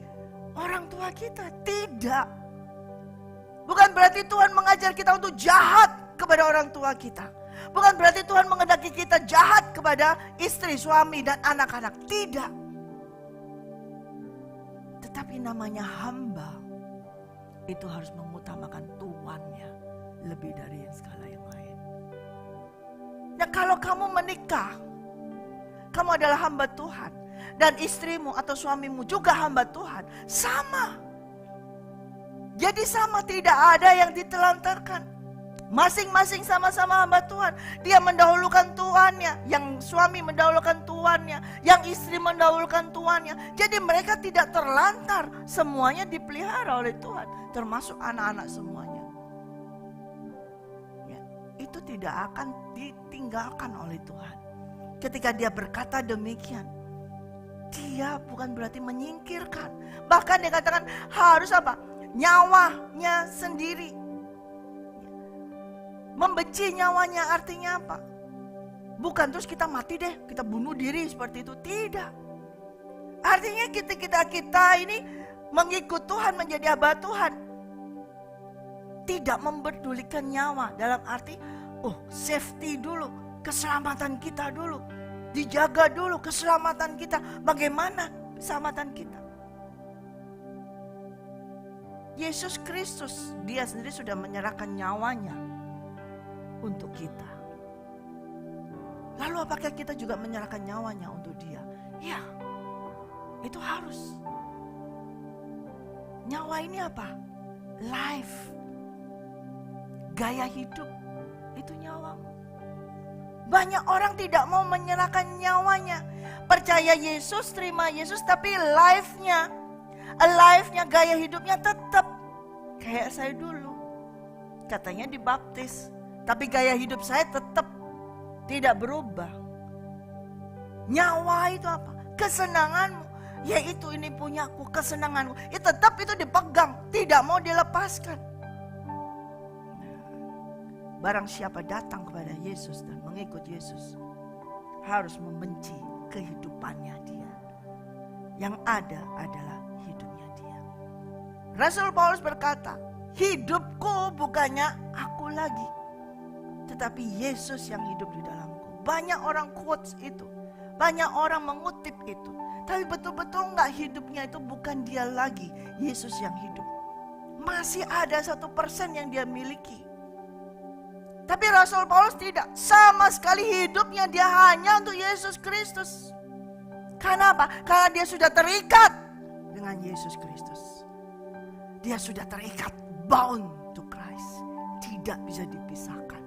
orang tua kita. Tidak. Bukan berarti Tuhan mengajar kita untuk jahat kepada orang tua kita. Bukan berarti Tuhan menghendaki kita jahat kepada istri, suami, dan anak-anak. Tidak. Tetapi namanya hamba itu harus mengutamakan tuannya lebih dari segala yang lain. Nah kalau kamu menikah, kamu adalah hamba Tuhan. Dan istrimu atau suamimu juga hamba Tuhan. Sama. Jadi sama, tidak ada yang ditelantarkan. Masing-masing sama-sama hamba Tuhan. Dia mendahulukan tuannya. Yang suami mendahulukan tuannya. Yang istri mendahulukan tuannya. Jadi mereka tidak terlantar. Semuanya dipelihara oleh Tuhan. Termasuk anak-anak semuanya. Ya, itu tidak akan ditinggalkan oleh Tuhan. Ketika dia berkata demikian, dia bukan berarti menyingkirkan. Bahkan dia katakan harus apa? Nyawanya sendiri. Membenci nyawanya artinya apa? Bukan terus kita mati deh, kita bunuh diri seperti itu. Tidak. Artinya kita ini mengikut Tuhan, menjadi hamba Tuhan. Tidak memperdulikan nyawa dalam arti, safety dulu, keselamatan kita dulu. Dijaga dulu keselamatan kita. Bagaimana keselamatan kita? Yesus Kristus, dia sendiri sudah menyerahkan nyawanya untuk kita. Lalu apakah kita juga menyerahkan nyawanya untuk dia? Ya, itu harus. Nyawa ini apa? Life. Gaya hidup. Itu nyawamu. Banyak orang tidak mau menyerahkan nyawanya. Percaya Yesus, terima Yesus, tapi life-nya, gaya hidupnya tetap kayak saya dulu. Katanya dibaptis, tapi gaya hidup saya tetap tidak berubah. Nyawa itu apa? Kesenanganmu. Yaitu ini punyaku, kesenanganmu. Tetap itu dipegang, tidak mau dilepaskan. Barang siapa datang kepada Yesus dan mengikut Yesus, harus membenci kehidupannya dia. Yang ada adalah hidupnya dia. Rasul Paulus berkata, hidupku bukannya aku lagi, tetapi Yesus yang hidup di dalamku. Banyak orang quotes itu, banyak orang mengutip itu. Tapi betul-betul enggak, hidupnya itu bukan dia lagi, Yesus yang hidup. Masih ada 1% yang dia miliki. Tapi Rasul Paulus tidak, sama sekali hidupnya dia hanya untuk Yesus Kristus. Karena apa? Karena dia sudah terikat dengan Yesus Kristus. Dia sudah terikat, bound to Christ. Tidak bisa dipisahkan.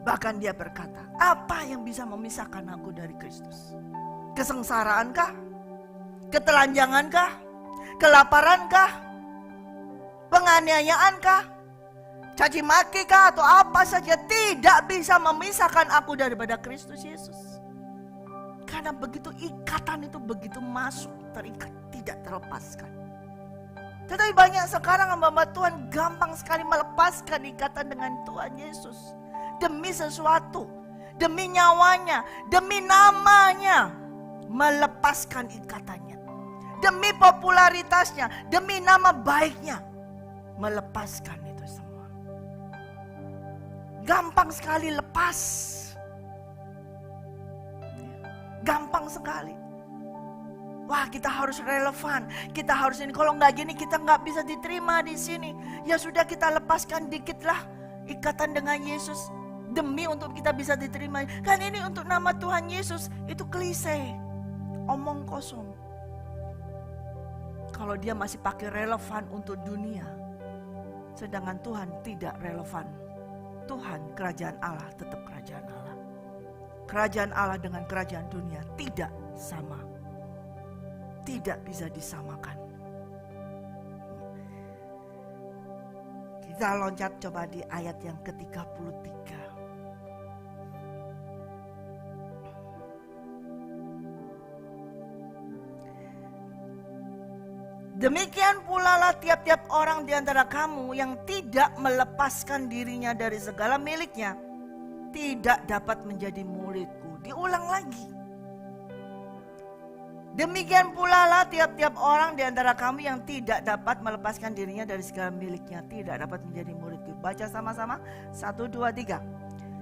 Bahkan dia berkata, apa yang bisa memisahkan aku dari Kristus? Kesengsaraankah? Ketelanjangaankah? Kelaparankah? Penganiayaankah? Caci maki kah atau apa saja, tidak bisa memisahkan aku daripada Kristus Yesus. Karena begitu ikatan itu begitu masuk, terikat, tidak terlepaskan. Tetapi banyak sekarang hamba Tuhan gampang sekali melepaskan ikatan dengan Tuhan Yesus. Demi sesuatu, demi nyawanya, demi namanya, melepaskan ikatannya. Demi popularitasnya, demi nama baiknya, melepaskan itu semua. gampang sekali lepas. Gampang sekali. Wah, kita harus relevan, kita harus ini. Kalau nggak gini kita nggak bisa diterima di sini. Ya sudah, kita lepaskan dikitlah ikatan dengan Yesus demi untuk kita bisa diterima. Kan ini untuk nama Tuhan Yesus, itu klise, omong kosong. Kalau dia masih pakai relevan untuk dunia, sedangkan Tuhan tidak relevan. Tuhan, kerajaan Allah tetap kerajaan Allah. Kerajaan Allah dengan kerajaan dunia tidak sama. Tidak bisa disamakan. Kita loncat coba di ayat yang ke-33. Demikian pula lah tiap-tiap orang di antara kamu yang tidak melepaskan dirinya dari segala miliknya, tidak dapat menjadi muridku. Diulang lagi. Demikian pula lah tiap-tiap orang di antara kamu yang tidak dapat melepaskan dirinya dari segala miliknya, tidak dapat menjadi muridku. Baca sama-sama, 1, 2, 3.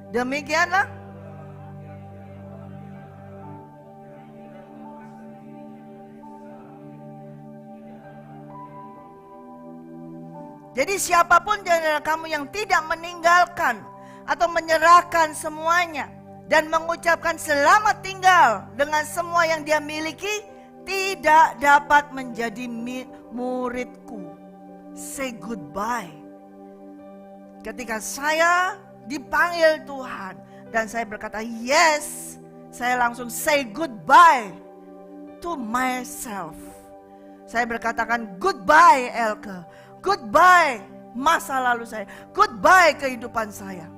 Demikianlah. Jadi siapapun di antara kamu yang tidak meninggalkan atau menyerahkan semuanya dan mengucapkan selamat tinggal dengan semua yang dia miliki, tidak dapat menjadi muridku. Say goodbye. Ketika saya dipanggil Tuhan dan saya berkata yes, saya langsung say goodbye to myself. Saya berkatakan goodbye Elke, goodbye masa lalu saya, goodbye kehidupan saya.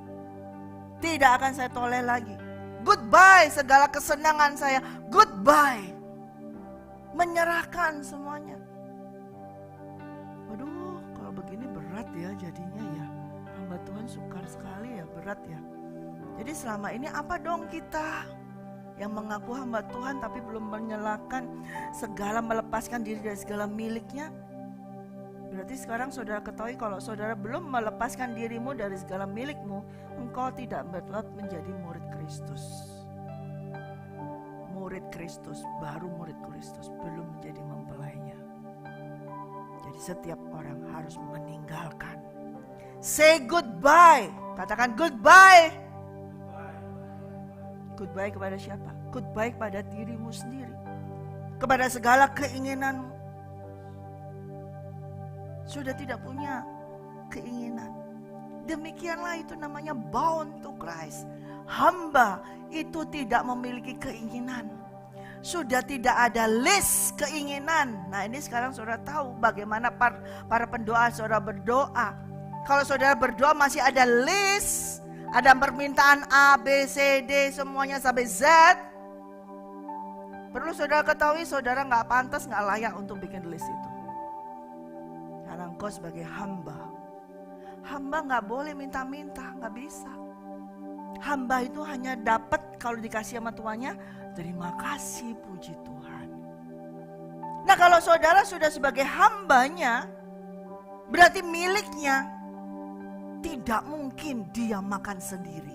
Tidak akan saya toleh lagi. Goodbye segala kesenangan saya, goodbye. Menyerahkan semuanya. Waduh, kalau begini berat ya jadinya ya. Hamba Tuhan sukar sekali ya, berat ya. Jadi selama ini apa dong kita yang mengaku hamba Tuhan tapi belum menyerahkan segala, melepaskan diri dari segala miliknya? Berarti sekarang saudara ketahui kalau saudara belum melepaskan dirimu dari segala milikmu, engkau tidak dapat menjadi murid Kristus. Murid Kristus, baru murid Kristus, belum menjadi mempelainya. Jadi setiap orang harus meninggalkan. Say goodbye, katakan goodbye. Goodbye kepada siapa? Goodbye kepada dirimu sendiri, kepada segala keinginanmu. Sudah tidak punya keinginan. Demikianlah itu namanya bound to Christ. Hamba itu tidak memiliki keinginan. Sudah tidak ada list keinginan. Nah ini sekarang saudara tahu bagaimana para pendoa saudara berdoa. Kalau saudara berdoa masih ada list, ada permintaan A, B, C, D semuanya sampai Z. Perlu saudara ketahui saudara gak pantas, gak layak untuk bikin list itu. Karena engkau sebagai hamba gak boleh minta-minta, gak bisa. Hamba itu hanya dapat kalau dikasih sama tuannya, terima kasih puji Tuhan. Nah kalau saudara sudah sebagai hambanya, berarti miliknya, tidak mungkin dia makan sendiri.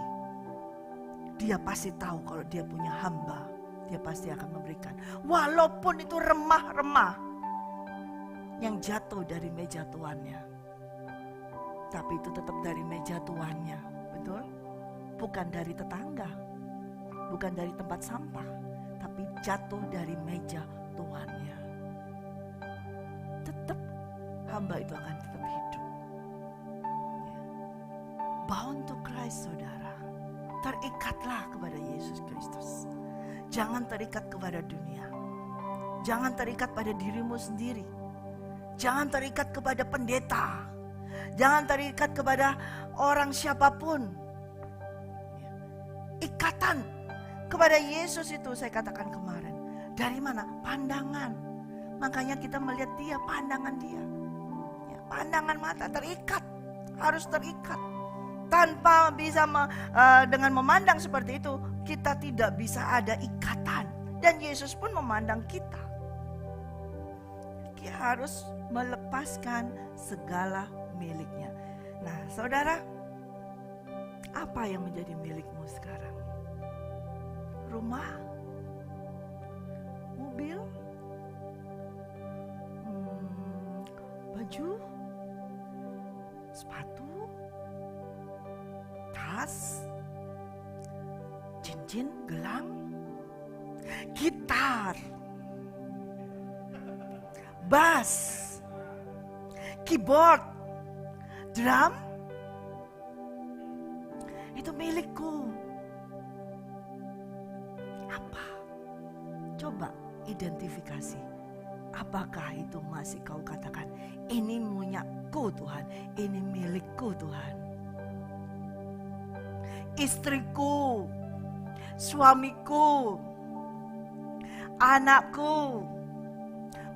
Dia pasti tahu kalau dia punya hamba, dia pasti akan memberikan. Walaupun itu remah-remah yang jatuh dari meja tuannya, tapi itu tetap dari meja tuannya, betul? Bukan dari tetangga, bukan dari tempat sampah, tapi jatuh dari meja tuannya. Tetap hamba itu akan tetap hidup. Bound to Christ, saudara. Terikatlah kepada Yesus Kristus. Jangan terikat kepada dunia. Jangan terikat pada dirimu sendiri. Jangan terikat kepada pendeta. Jangan terikat kepada orang siapapun. Ikatan kepada Yesus itu saya katakan kemarin. Dari mana? Pandangan. Makanya kita melihat dia, pandangan dia. Ya, pandangan mata terikat. Harus terikat. Tanpa bisa dengan memandang seperti itu, kita tidak bisa ada ikatan. Dan Yesus pun memandang kita. Dia harus melepaskan segala miliknya. Nah saudara, Apa yang menjadi milikmu sekarang? Rumah? Mobil? Baju? Sepatu? Tas? Cincin? Gelang? Gitar? Bass? Keyboard? Drum? Itu milikku. Apa? Coba identifikasi. Apakah itu masih kau katakan, ini punyaku Tuhan, ini milikku Tuhan. Istriku, suamiku, anakku,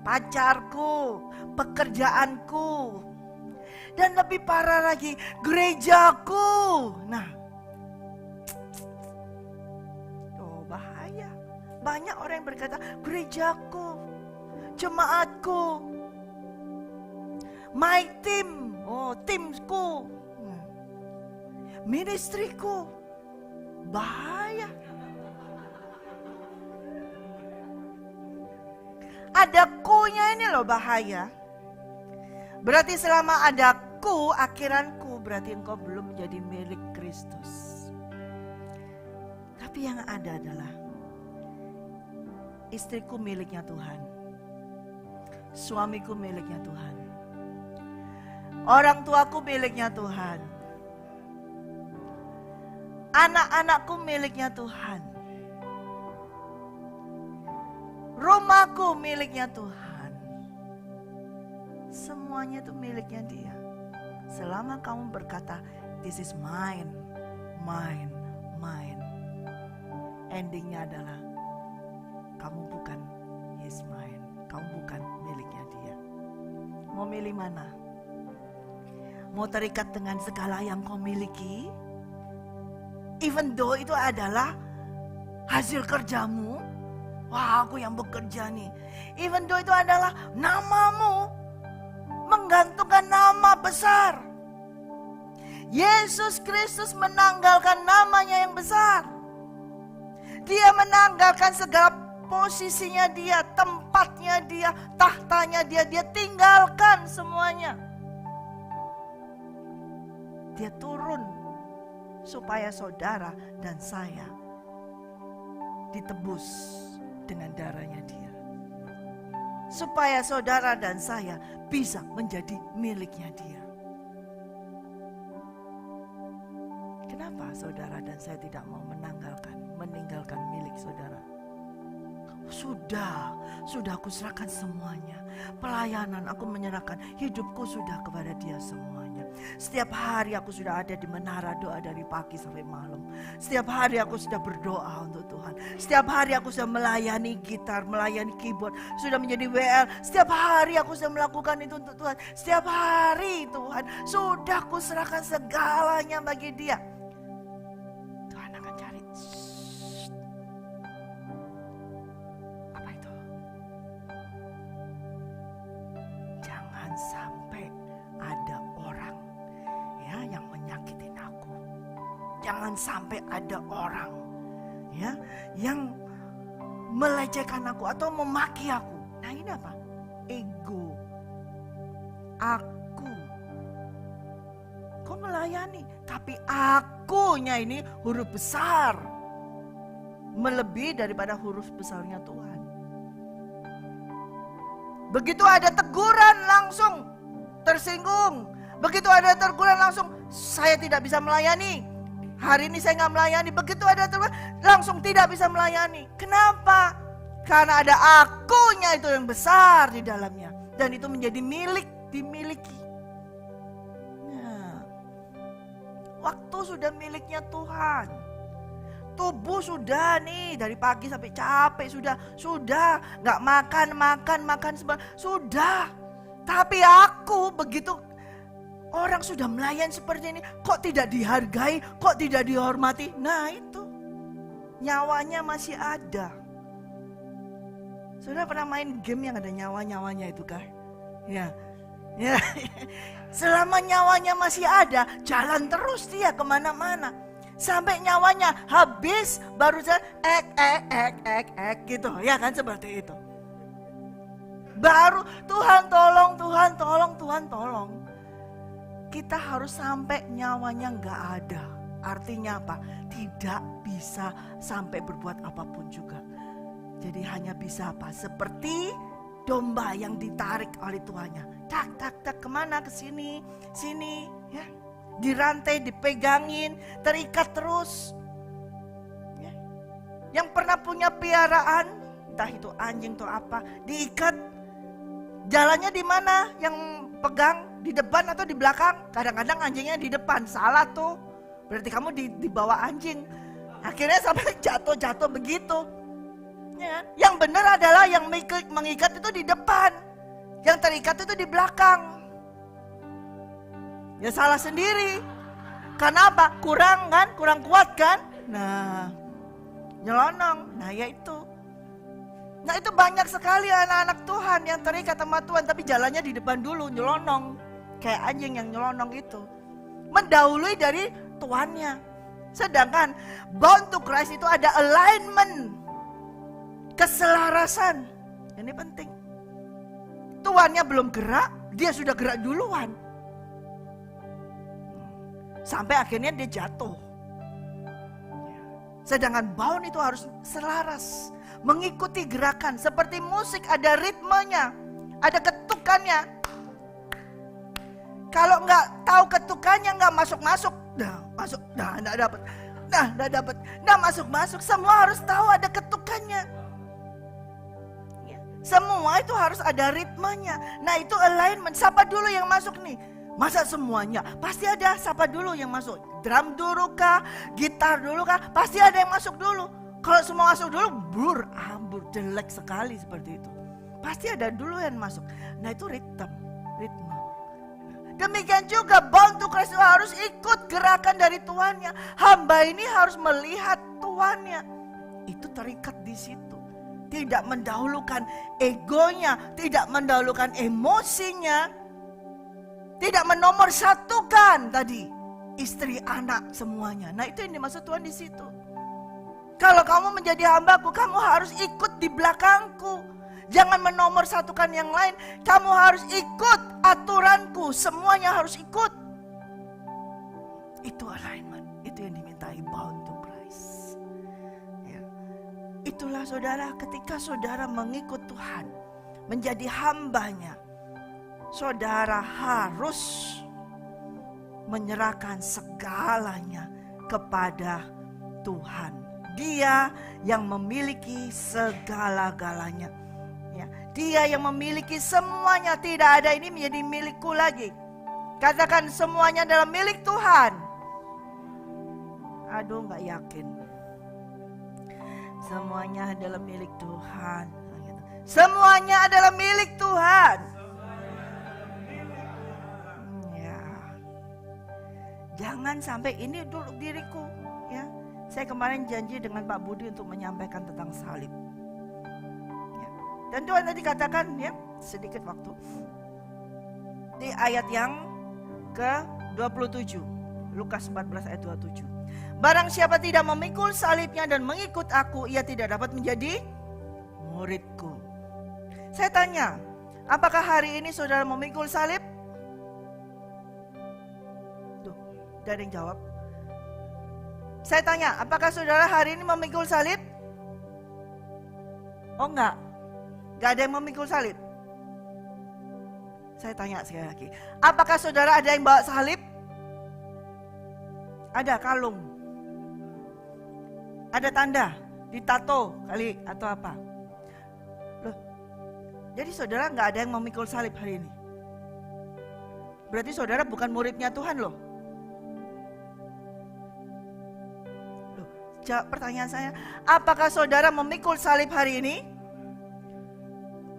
pacarku, pekerjaanku, dan lebih parah lagi, gerejaku. Nah, bahaya. Banyak orang yang berkata, gerejaku, jemaatku, my team, timku, ministriku. Bahaya. Ada ku-nya ini loh bahaya. Berarti selama ada ku, akhiranku, berarti engkau belum menjadi milik Kristus. Tapi yang ada adalah istriku miliknya Tuhan, suamiku miliknya Tuhan, orang tuaku miliknya Tuhan, anak-anakku miliknya Tuhan, rumahku miliknya Tuhan. Semuanya itu miliknya Dia. Selama kamu berkata, this is mine, mine, mine, endingnya adalah kamu bukan his mine, kamu bukan miliknya Dia. Mau milih mana? Mau terikat dengan segala yang kau miliki, even though itu adalah hasil kerjamu. Wah, aku yang bekerja nih. Even though itu adalah namamu, menggantungkan nama besar. Yesus Kristus menanggalkan namanya yang besar. Dia menanggalkan segala posisinya dia, tempatnya dia, tahtanya dia. Dia tinggalkan semuanya. Dia turun supaya saudara dan saya ditebus dengan darahnya Dia. Supaya saudara dan saya bisa menjadi miliknya Dia. Kenapa saudara dan saya tidak mau meninggalkan milik saudara? Sudah aku serahkan semuanya. Pelayanan aku menyerahkan, hidupku sudah kepada Dia semuanya. Setiap hari aku sudah ada di menara doa dari pagi sampai malam. Setiap hari aku sudah berdoa untuk Tuhan. Setiap hari aku sudah melayani gitar, melayani keyboard, sudah menjadi WL. Setiap hari aku sudah melakukan itu untuk Tuhan. Setiap hari Tuhan, sudah aku serahkan segalanya bagi Dia. Tuhan akan cari. Apa itu? Jangan sampai ada orang ya yang menyakitin aku. Jangan sampai ada orang ya yang melecehkan aku atau memaki aku. Nah, ini apa? Ego. Aku. Kau melayani, tapi akunya ini huruf besar. Melebihi daripada huruf besarnya Tuhan. Begitu ada teguran langsung tersinggung. Begitu ada teguran langsung saya tidak bisa melayani. Hari ini saya nggak melayani. Begitu ada teguran langsung tidak bisa melayani. Kenapa? Karena ada akunya itu yang besar di dalamnya. Dan itu menjadi dimiliki. Nah, waktu sudah miliknya Tuhan. Tubuh sudah nih dari pagi sampai capek sudah nggak makan sudah. Tapi aku begitu orang sudah melayani seperti ini kok tidak dihargai, kok tidak dihormati. Nah itu nyawanya masih ada. Sudah pernah main game yang ada nyawa-nyawanya itu kah? Ya. Selama nyawanya masih ada, jalan terus dia kemana-mana. Sampai nyawanya habis baru saya gitu. Ya kan seperti itu. Baru Tuhan tolong, Tuhan tolong, Tuhan tolong. Kita harus sampai nyawanya nggak ada. Artinya apa? Tidak bisa sampai berbuat apapun juga. Jadi hanya bisa apa? Seperti domba yang ditarik oleh tuannya. Tak, tak, tak, kemana? Ke sini, sini. Ya. Dirantai, dipegangin, terikat terus. Ya. Yang pernah punya piaraan, entah itu anjing atau apa, diikat. Jalannya di mana? Yang pegang di depan atau di belakang? Kadang-kadang anjingnya di depan, salah tuh. Berarti kamu di bawah anjing. Akhirnya sampai jatuh-jatuh begitu. Ya, yang benar adalah yang mengikat itu di depan. Yang terikat itu di belakang. Ya salah sendiri. Kenapa? Kurang kan? Kurang kuat kan? Nah, nyelonong. Nah ya itu. Nah itu banyak sekali anak-anak Tuhan yang terikat sama Tuhan. Tapi jalannya di depan dulu, nyelonong. Kayak anjing yang nyelonong itu. Mendahului dari tuannya. Sedangkan bound to Christ itu ada alignment. Keselarasan. Ini penting. Tuannya belum gerak, dia sudah gerak duluan. Sampai akhirnya dia jatuh. Sedangkan bound itu harus selaras. Mengikuti gerakan. Seperti musik ada ritmenya. Ada ketukannya. Kalau nggak tahu ketukannya nggak masuk-masuk. Nah masuk, nah nggak dapat. Nah nggak dapat. Nah masuk-masuk. Semua harus tahu ada ketukannya. Semua itu harus ada ritmenya. Nah itu alignment. Siapa dulu yang masuk nih? Masa semuanya? Pasti ada siapa dulu yang masuk. Drum dulu kah? Gitar dulu kah? Pasti ada yang masuk dulu. Kalau semua masuk dulu, blur, jelek sekali seperti itu. Pasti ada dulu yang masuk. Nah itu ritme. Demikian juga bound to Christ harus ikut gerakan dari tuannya. Hamba ini harus melihat tuannya. Itu terikat di situ. Tidak mendahulukan egonya, tidak mendahulukan emosinya, tidak menomorsatukan tadi istri, anak, semuanya. Nah itu yang dimaksud Tuhan di situ. Kalau kamu menjadi hambaku, kamu harus ikut di belakangku. Jangan menomorsatukan yang lain. Kamu harus ikut aturanku, semuanya harus ikut. Itu alignment, itu yang dimintai bound to Christ. Itulah saudara, ketika saudara mengikut Tuhan, menjadi hambanya, saudara harus menyerahkan segalanya kepada Tuhan. Dia yang memiliki segala-galanya. Ya, dia yang memiliki semuanya, tidak ada ini menjadi milikku lagi. Katakan semuanya adalah milik Tuhan. Aduh, gak yakin. Semuanya adalah milik Tuhan. Semuanya adalah milik Tuhan. Ya. Jangan sampai ini dulu diriku. Ya. Saya kemarin janji dengan Pak Budi untuk menyampaikan tentang salib. Ya. Dan Tuhan tadi katakan ya sedikit waktu. Di ayat yang ke-27. Lukas 14 ayat 27. Barang siapa tidak memikul salibnya dan mengikut aku, ia tidak dapat menjadi muridku. Saya tanya, apakah hari ini saudara memikul salib? Tuh, tidak ada yang jawab. Saya tanya, apakah saudara hari ini memikul salib? Oh enggak, enggak ada yang memikul salib. Saya tanya sekali lagi, apakah saudara ada yang bawa salib? Ada kalung. Ada tanda, ditato kali atau apa. Loh, jadi saudara nggak ada yang memikul salib hari ini. Berarti saudara bukan muridnya Tuhan loh. Loh, pertanyaan saya, apakah saudara memikul salib hari ini?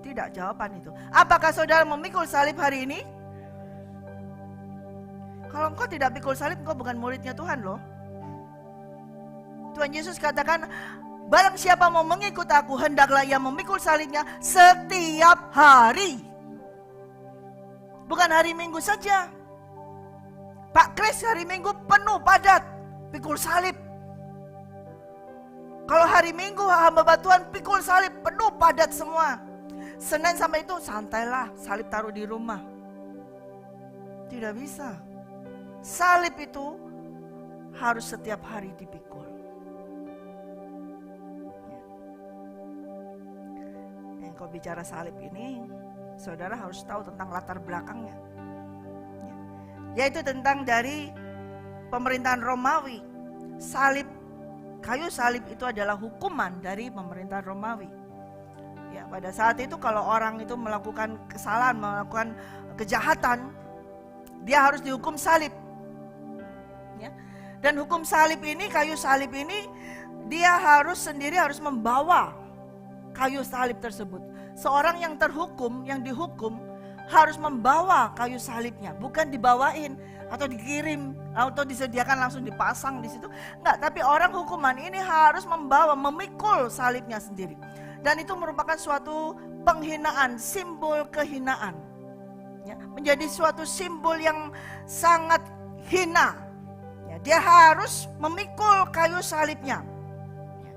Tidak, jawaban itu. Apakah saudara memikul salib hari ini? Kalau engkau tidak pikul salib, engkau bukan muridnya Tuhan loh. Tuhan Yesus katakan, barang siapa mau mengikut aku, hendaklah ia memikul salibnya setiap hari. Bukan hari Minggu saja. Pak Kris hari Minggu penuh padat. pikul salib. Kalau hari Minggu hamba Tuhan pikul salib, penuh padat semua. Senin sampai itu santailah, salib taruh di rumah. Tidak bisa. Salib itu harus setiap hari dipikul. Kalau bicara salib ini, saudara harus tahu tentang latar belakangnya. Yaitu tentang dari pemerintahan Romawi. Kayu salib itu adalah hukuman dari pemerintahan Romawi. Ya, pada saat itu kalau orang itu melakukan kesalahan, melakukan kejahatan, dia harus dihukum salib. Ya. Dan hukum salib ini, kayu salib ini, dia harus membawa kayu salib tersebut. Seorang yang terhukum, yang dihukum, harus membawa kayu salibnya, bukan dibawain atau dikirim atau disediakan langsung dipasang di situ. Enggak, tapi orang hukuman ini harus memikul salibnya sendiri. Dan itu merupakan suatu penghinaan, simbol kehinaan. Ya, menjadi suatu simbol yang sangat hina. Ya, dia harus memikul kayu salibnya. Ya,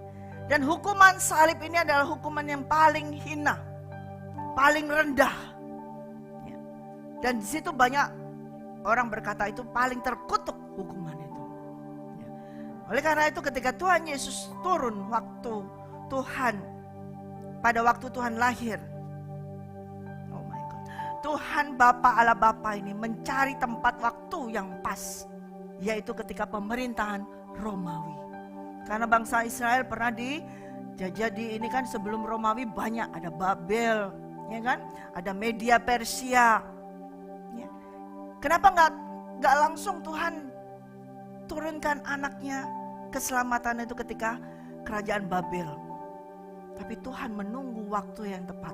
dan hukuman salib ini adalah hukuman yang paling hina, paling rendah. Ya, dan di situ banyak orang berkata itu paling terkutuk hukuman itu. Ya. Oleh karena itu ketika Tuhan Yesus turun pada waktu Tuhan lahir, oh my God, Tuhan Bapa Allah Bapa ini mencari tempat waktu yang pas, yaitu ketika pemerintahan Romawi. Karena bangsa Israel pernah dijajah ini kan sebelum Romawi banyak, ada Babel, ya kan, ada Media Persia. Ya. Kenapa nggak langsung Tuhan turunkan anaknya keselamatan itu ketika kerajaan Babel? Tapi Tuhan menunggu waktu yang tepat,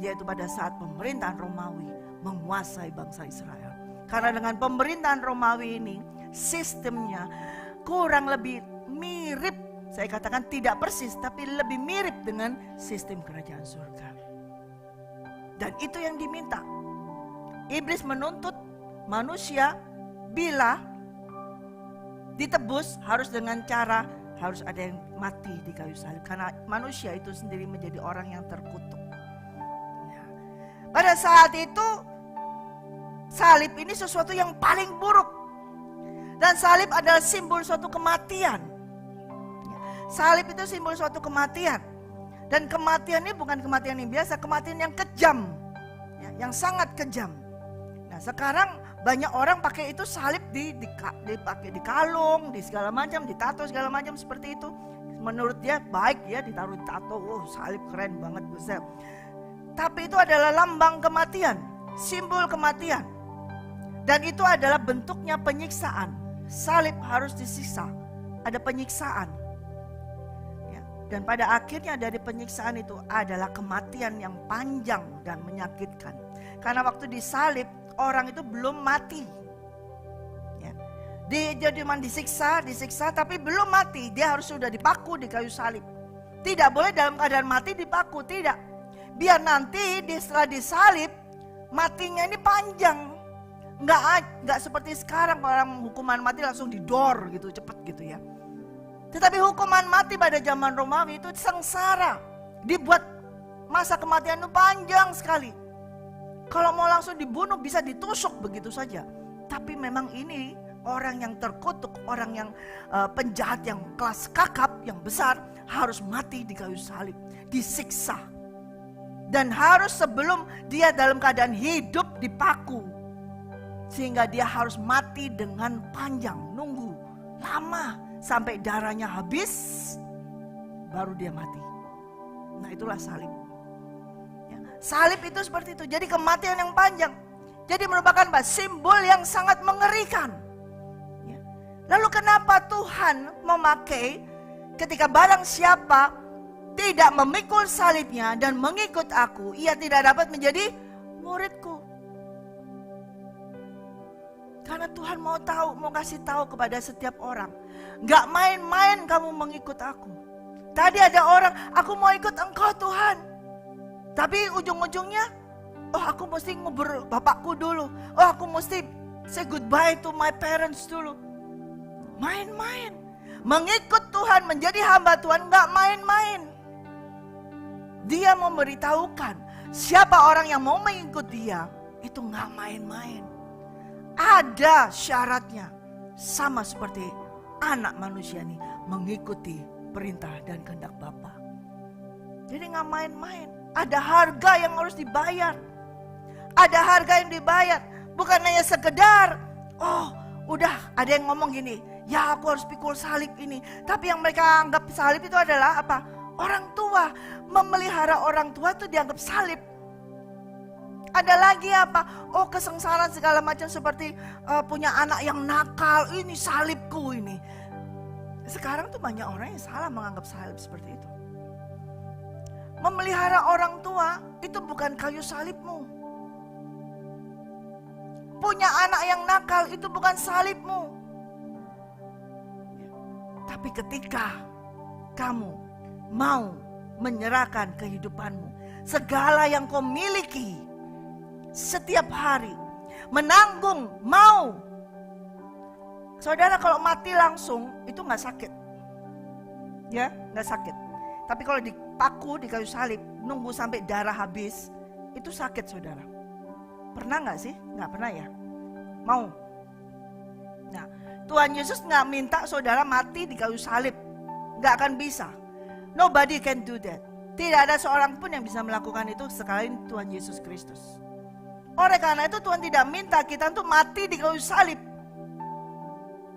yaitu pada saat pemerintahan Romawi menguasai bangsa Israel. Karena dengan pemerintahan Romawi ini, sistemnya kurang lebih mirip, saya katakan tidak persis, tapi lebih mirip dengan sistem kerajaan surga. Dan itu yang diminta. Iblis menuntut manusia bila ditebus harus dengan cara harus ada yang mati di kayu salib, karena manusia itu sendiri menjadi orang yang terkutuk. Ya. Pada saat itu salib ini sesuatu yang paling buruk, dan salib adalah simbol suatu kematian. Ya. Salib itu simbol suatu kematian, dan kematian ini bukan kematian yang biasa, kematian yang kejam, ya, yang sangat kejam. Nah sekarang banyak orang pakai itu salib dipakai di kalung, di segala macam, ditato segala macam seperti itu. Menurut dia baik ya ditaruh tato, salib keren banget buset. Tapi itu adalah lambang kematian, simbol kematian. Dan itu adalah bentuknya penyiksaan. Salib harus disiksa, ada penyiksaan. Ya. Dan pada akhirnya dari penyiksaan itu adalah kematian yang panjang dan menyakitkan. Karena waktu disalib orang itu belum mati. Ya. Dia cuma disiksa, tapi belum mati. Dia harus sudah dipaku di kayu salib. Tidak boleh dalam keadaan mati dipaku, tidak. Biar nanti setelah disalib, matinya ini panjang. Enggak seperti sekarang orang hukuman mati langsung didor gitu, cepet gitu ya. Tetapi hukuman mati pada zaman Romawi itu sengsara. Dibuat masa kematian itu panjang sekali. Kalau mau langsung dibunuh bisa ditusuk begitu saja. Tapi memang ini orang yang terkutuk, orang yang penjahat yang kelas kakap, yang besar harus mati di kayu salib, disiksa. Dan harus sebelum dia dalam keadaan hidup dipaku. Sehingga dia harus mati dengan panjang, nunggu lama sampai darahnya habis baru dia mati. Nah itulah salib. Salib itu seperti itu, jadi kematian yang panjang. Jadi merupakan simbol yang sangat mengerikan. Ya. Lalu kenapa Tuhan memakai ketika barang siapa tidak memikul salibnya dan mengikut aku, ia tidak dapat menjadi muridku. Karena Tuhan mau kasih tahu kepada setiap orang. Gak main-main kamu mengikut aku. Tadi ada orang, aku mau ikut engkau Tuhan. Tapi ujung-ujungnya, aku mesti ngubur bapakku dulu. Aku mesti say goodbye to my parents dulu. main-main. Mengikut Tuhan, menjadi hamba Tuhan gak main-main. Dia memberitahukan siapa orang yang mau mengikut dia, itu gak main-main. Ada syaratnya, sama seperti anak manusia ini mengikuti perintah dan kehendak Bapa. Jadi gak main-main. Ada harga yang harus dibayar. Ada harga yang dibayar. Bukan hanya sekedar, oh udah ada yang ngomong gini, ya aku harus pikul salib ini. Tapi yang mereka anggap salib itu adalah apa? Orang tua. Memelihara orang tua itu dianggap salib. Ada lagi apa? Oh kesengsaraan segala macam seperti punya anak yang nakal, ini salibku ini. Sekarang tuh banyak orang yang salah menganggap salib seperti itu. Memelihara orang tua itu bukan kayu salibmu. Punya anak yang nakal itu bukan salibmu. Tapi ketika kamu mau menyerahkan kehidupanmu, segala yang kau miliki setiap hari, menanggung, mau. Saudara kalau mati langsung itu gak sakit. Ya, gak sakit. Tapi kalau dipaku di kayu salib, nunggu sampai darah habis, itu sakit saudara. Pernah gak sih? Gak pernah ya? Mau? Nah, Tuhan Yesus gak minta saudara mati di kayu salib. Gak akan bisa. Nobody can do that. Tidak ada seorang pun yang bisa melakukan itu sekalian Tuhan Yesus Kristus. Oleh karena itu Tuhan tidak minta kita untuk mati di kayu salib.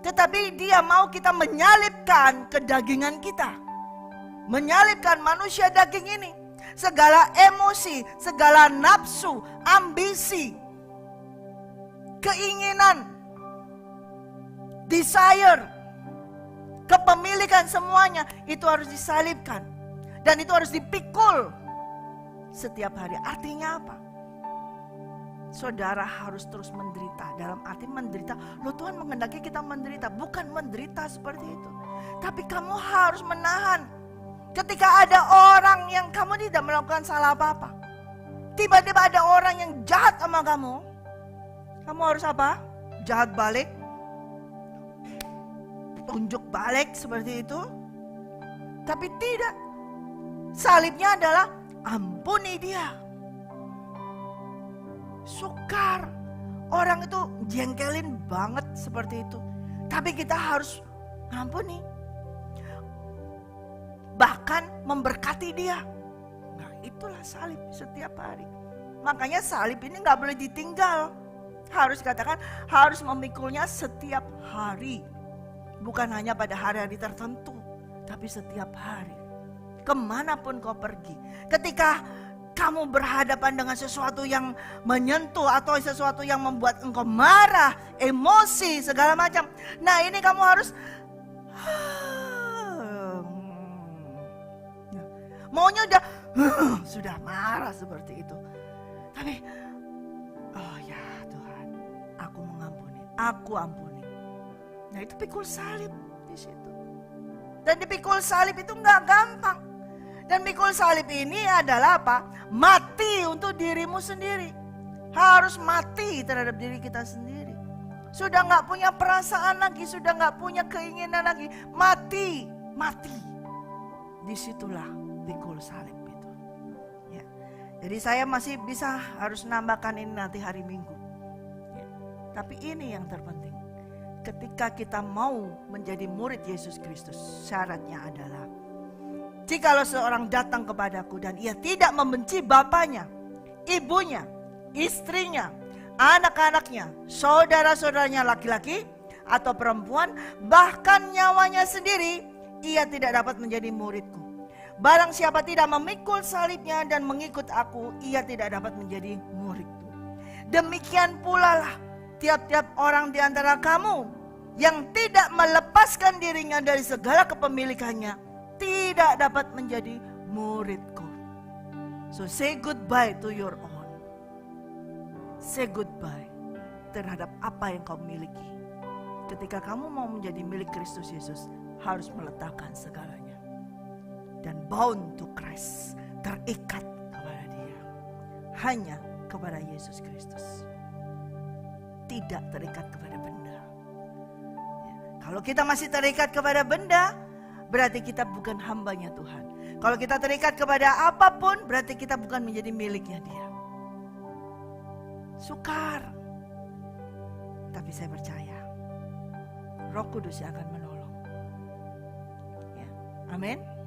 Tetapi Dia mau kita menyalibkan kedagingan kita. Menyalibkan manusia daging ini. Segala emosi, segala nafsu, ambisi, keinginan, desire, kepemilikan semuanya itu harus disalibkan. Dan itu harus dipikul setiap hari. Artinya apa? Saudara harus terus menderita. Dalam arti menderita, loh Tuhan menghendaki kita menderita. Bukan menderita seperti itu. Tapi kamu harus menahan. Ketika ada orang yang kamu tidak melakukan salah apa-apa, tiba-tiba ada orang yang jahat sama kamu, kamu harus apa? Jahat balik? Tunjuk balik seperti itu? Tapi tidak. Salibnya adalah ampuni dia. Sukar. Orang itu jengkelin banget seperti itu. Tapi kita harus ampuni. Bahkan memberkati dia. Nah itulah salib setiap hari. Makanya salib ini gak boleh ditinggal. Harus dikatakan harus memikulnya setiap hari. Bukan hanya pada hari-hari tertentu. Tapi setiap hari. Kemanapun kau pergi. Ketika kamu berhadapan dengan sesuatu yang menyentuh atau sesuatu yang membuat engkau marah, emosi, segala macam. Nah ini kamu harus maunya udah sudah marah seperti itu. Tapi oh ya Tuhan, aku mengampuni, aku ampuni. Nah itu pikul salib di situ. Dan dipikul salib itu nggak gampang. Dan pikul salib ini adalah apa? Mati untuk dirimu sendiri. Harus mati terhadap diri kita sendiri. Sudah nggak punya perasaan lagi, sudah nggak punya keinginan lagi. Mati, mati. Disitulah pikul salib itu. Ya. Jadi saya masih bisa harus nambahkan ini nanti hari Minggu. Ya. Tapi ini yang terpenting. Ketika kita mau menjadi murid Yesus Kristus, syaratnya adalah jikalau seorang datang kepadaku dan ia tidak membenci bapaknya, ibunya, istrinya, anak-anaknya, saudara-saudaranya laki-laki atau perempuan, bahkan nyawanya sendiri, ia tidak dapat menjadi muridku. Barang siapa tidak memikul salibnya dan mengikut aku, ia tidak dapat menjadi muridku. Demikian pula lah tiap-tiap orang di antara kamu yang tidak melepaskan dirinya dari segala kepemilikannya, tidak dapat menjadi muridku. So say goodbye to your own. Say goodbye terhadap apa yang kau miliki. Ketika kamu mau menjadi milik Kristus Yesus, harus meletakkan segalanya. Dan bound to Christ, terikat kepada Dia. Hanya kepada Yesus Kristus. Tidak terikat kepada benda. Kalau kita masih terikat kepada benda, berarti kita bukan hambanya Tuhan. Kalau kita terikat kepada apapun, berarti kita bukan menjadi miliknya Dia. Sukar. Tapi saya percaya, Roh Kudus yang akan menolong. Ya. Amin.